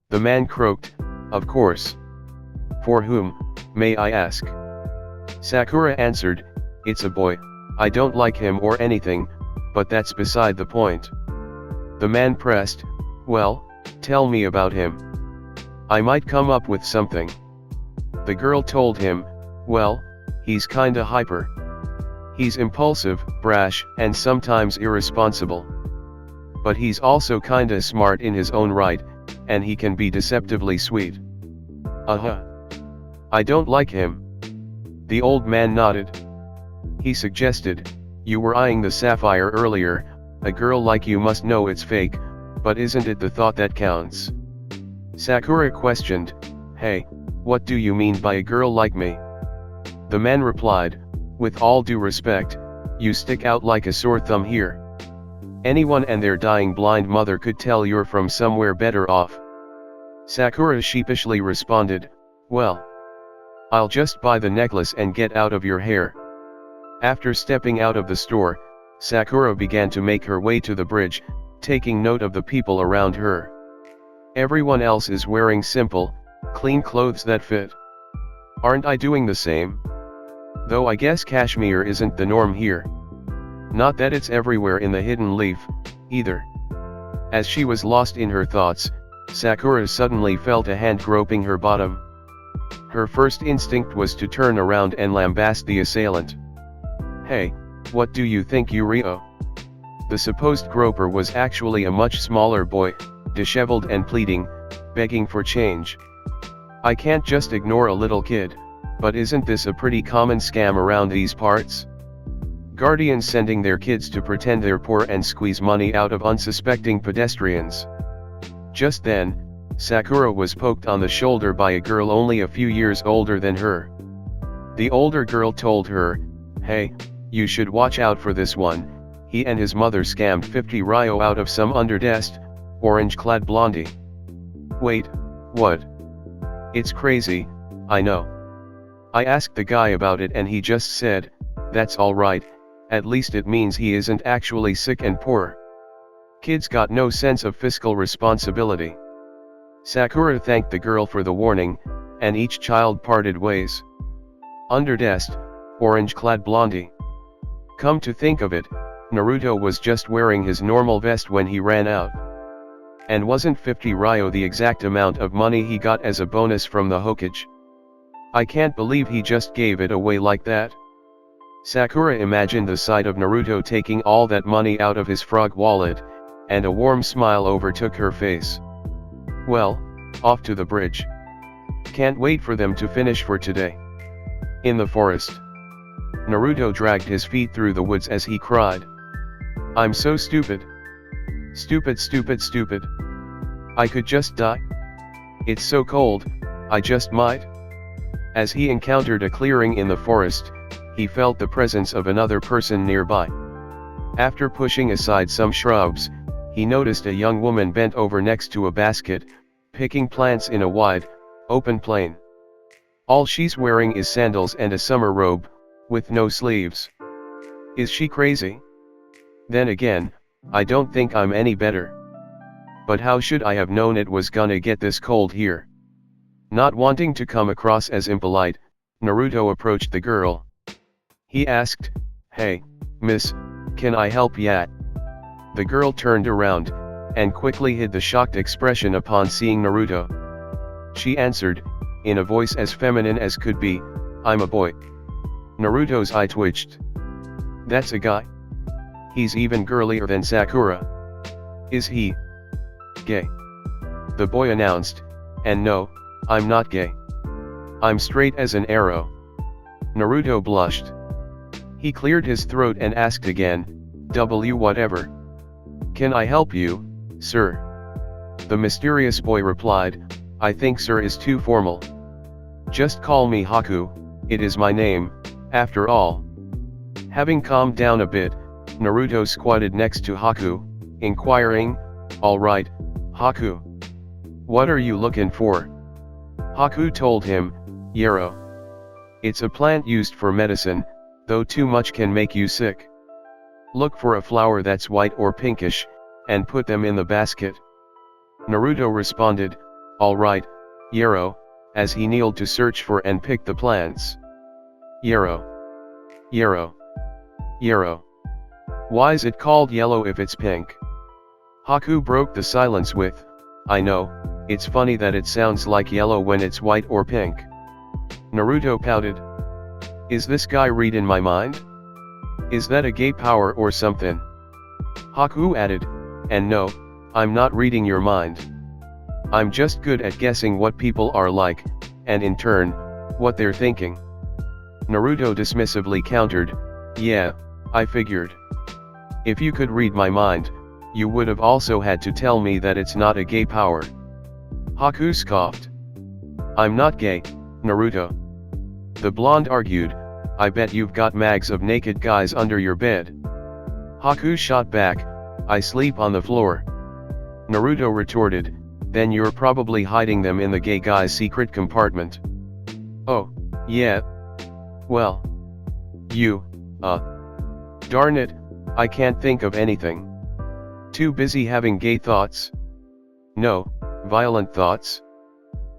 The man croaked, "Of course. For whom, may I ask?" Sakura answered, "It's a boy, I don't like him or anything, but that's beside the point." The man pressed, "Well, tell me about him. I might come up with something." The girl told him, "Well, he's kinda hyper. He's impulsive, brash, and sometimes irresponsible. But he's also kinda smart in his own right, and he can be deceptively sweet." I don't like him." The old man nodded. He suggested, "You were eyeing the sapphire earlier, a girl like you must know it's fake, but isn't it the thought that counts?" Sakura questioned, "Hey, what do you mean by a girl like me?" The man replied, "With all due respect, you stick out like a sore thumb here. Anyone and their dying blind mother could tell you're from somewhere better off." Sakura sheepishly responded, "Well, I'll just buy the necklace and get out of your hair." After stepping out of the store, Sakura began to make her way to the bridge, taking note of the people around her. Everyone else is wearing simple, clean clothes that fit. Aren't I doing the same? Though I guess cashmere isn't the norm here. Not that it's everywhere in the hidden leaf, either. As she was lost in her thoughts, Sakura suddenly felt a hand groping her bottom. Her first instinct was to turn around and lambaste the assailant. "Hey, what do you think, Yurio?" The supposed groper was actually a much smaller boy, disheveled and pleading, begging for change. "I can't just ignore a little kid, but isn't this a pretty common scam around these parts? Guardians sending their kids to pretend they're poor and squeeze money out of unsuspecting pedestrians." Just then, Sakura was poked on the shoulder by a girl only a few years older than her. The older girl told her, "Hey, you should watch out for this one. He and his mother scammed 50 ryo out of some underdressed, orange-clad blondie." "Wait, what? It's crazy, I know. I asked the guy about it and he just said, that's alright, at least it means he isn't actually sick and poor." Kids got no sense of fiscal responsibility. Sakura thanked the girl for the warning, and each child parted ways. Underdressed, orange-clad blondie. Come to think of it, Naruto was just wearing his normal vest when he ran out. And wasn't 50 ryo the exact amount of money he got as a bonus from the Hokage? I can't believe he just gave it away like that. Sakura imagined the sight of Naruto taking all that money out of his frog wallet, and a warm smile overtook her face. Well, off to the bridge. Can't wait for them to finish for today. In the forest, Naruto dragged his feet through the woods as he cried, "I'm so stupid. Stupid, stupid, stupid. I could just die. It's so cold, I just might." As he encountered a clearing in the forest, he felt the presence of another person nearby. After pushing aside some shrubs, he noticed a young woman bent over next to a basket, picking plants in a wide, open plain. All she's wearing is sandals and a summer robe, with no sleeves. Is she crazy? Then again, I don't think I'm any better. But how should I have known it was gonna get this cold here? Not wanting to come across as impolite, Naruto approached the girl. He asked, "Hey, miss, can I help ya?" The girl turned around, and quickly hid the shocked expression upon seeing Naruto. She answered, in a voice as feminine as could be, "I'm a boy." Naruto's eye twitched. That's a guy? He's even girlier than Sakura. Is he gay? The boy announced, and no, I'm not gay. I'm straight as an arrow. Naruto blushed. He cleared his throat and asked again, whatever. Can I help you, sir? The mysterious boy replied, I think sir is too formal. Just call me Haku, it is my name, after all. Having calmed down a bit, Naruto squatted next to Haku, inquiring, alright, Haku. What are you looking for? Haku told him, yarrow. It's a plant used for medicine, though too much can make you sick. Look for a flower that's white or pinkish, and put them in the basket. Naruto responded, alright, yarrow, as he kneeled to search for and pick the plants. Yarrow. Yarrow. Yarrow. Why's it called yellow if it's pink? Haku broke the silence with, I know, it's funny that it sounds like yellow when it's white or pink. Naruto pouted. Is this guy reading my mind? Is that a gay power or something? Haku added, and no, I'm not reading your mind. I'm just good at guessing what people are like, and in turn, what they're thinking. Naruto dismissively countered, yeah, I figured. If you could read my mind, you would have also had to tell me that it's not a gay power. Haku scoffed. I'm not gay, Naruto. The blonde argued, I bet you've got mags of naked guys under your bed. Haku shot back, I sleep on the floor. Naruto retorted, then you're probably hiding them in the gay guy's secret compartment. Oh, yeah. Well. Darn it, I can't think of anything. Too busy having gay thoughts? No, violent thoughts.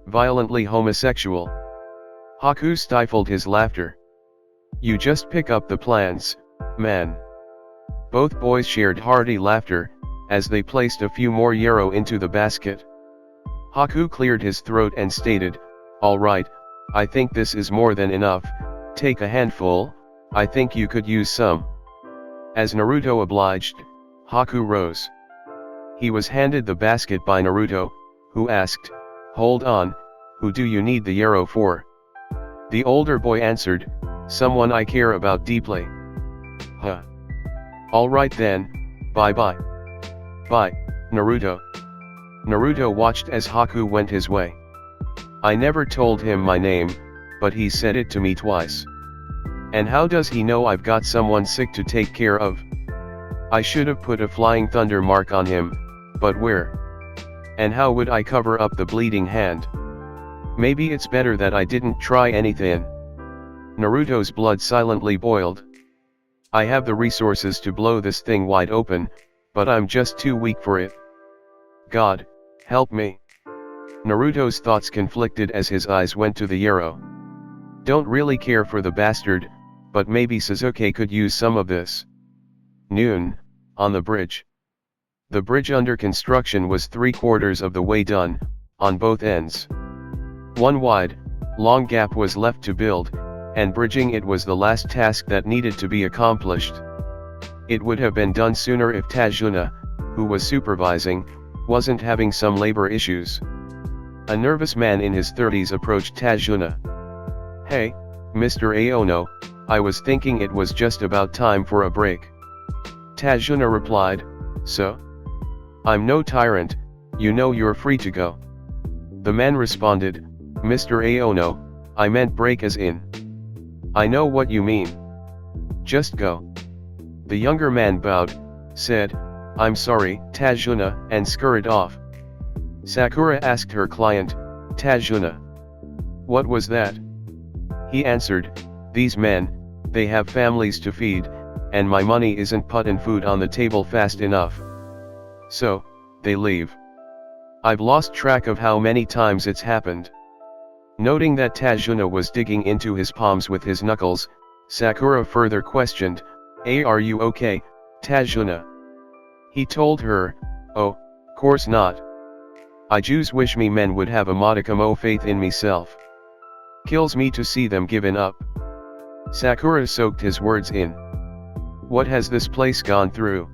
Violently homosexual. Haku stifled his laughter. You just pick up the plants, man. Both boys shared hearty laughter, as they placed a few more yarrow into the basket. Haku cleared his throat and stated, alright, I think this is more than enough, take a handful, I think you could use some. As Naruto obliged, Haku rose. He was handed the basket by Naruto, who asked, hold on, who do you need the yarrow for? The older boy answered, someone I care about deeply. Huh. Alright then, bye-bye. Bye, Naruto. Naruto watched as Haku went his way. I never told him my name, but he said it to me twice. And how does he know I've got someone sick to take care of? I should have put a flying thunder mark on him, but where? And how would I cover up the bleeding hand? Maybe it's better that I didn't try anything. Naruto's blood silently boiled. I have the resources to blow this thing wide open, but I'm just too weak for it. God, help me. Naruto's thoughts conflicted as his eyes went to the yarrow. Don't really care for the bastard, but maybe Sasuke could use some of this. Noon, on the bridge. The bridge under construction was 3/4 of the way done, on both ends. One wide, long gap was left to build, and bridging it was the last task that needed to be accomplished. It would have been done sooner if Tajuna, who was supervising, wasn't having some labor issues. A nervous man in his 30s approached Tajuna. Hey, Mr. Aono, I was thinking it was just about time for a break. Tajuna replied, so? I'm no tyrant, you know you're free to go. The man responded, Mr. Aono, I meant break as in. I know what you mean. Just go. The younger man bowed, said, I'm sorry, Tajuna, and scurried off. Sakura asked her client, Tajuna. What was that? He answered, these men, they have families to feed, and my money isn't putting food on the table fast enough. So, they leave. I've lost track of how many times it's happened. Noting that Tajuna was digging into his palms with his knuckles, Sakura further questioned, are you okay, Tajuna? He told her, oh, course not. I just wish me men would have a modicum o' faith in meself. Kills me to see them given up. Sakura soaked his words in. What has this place gone through?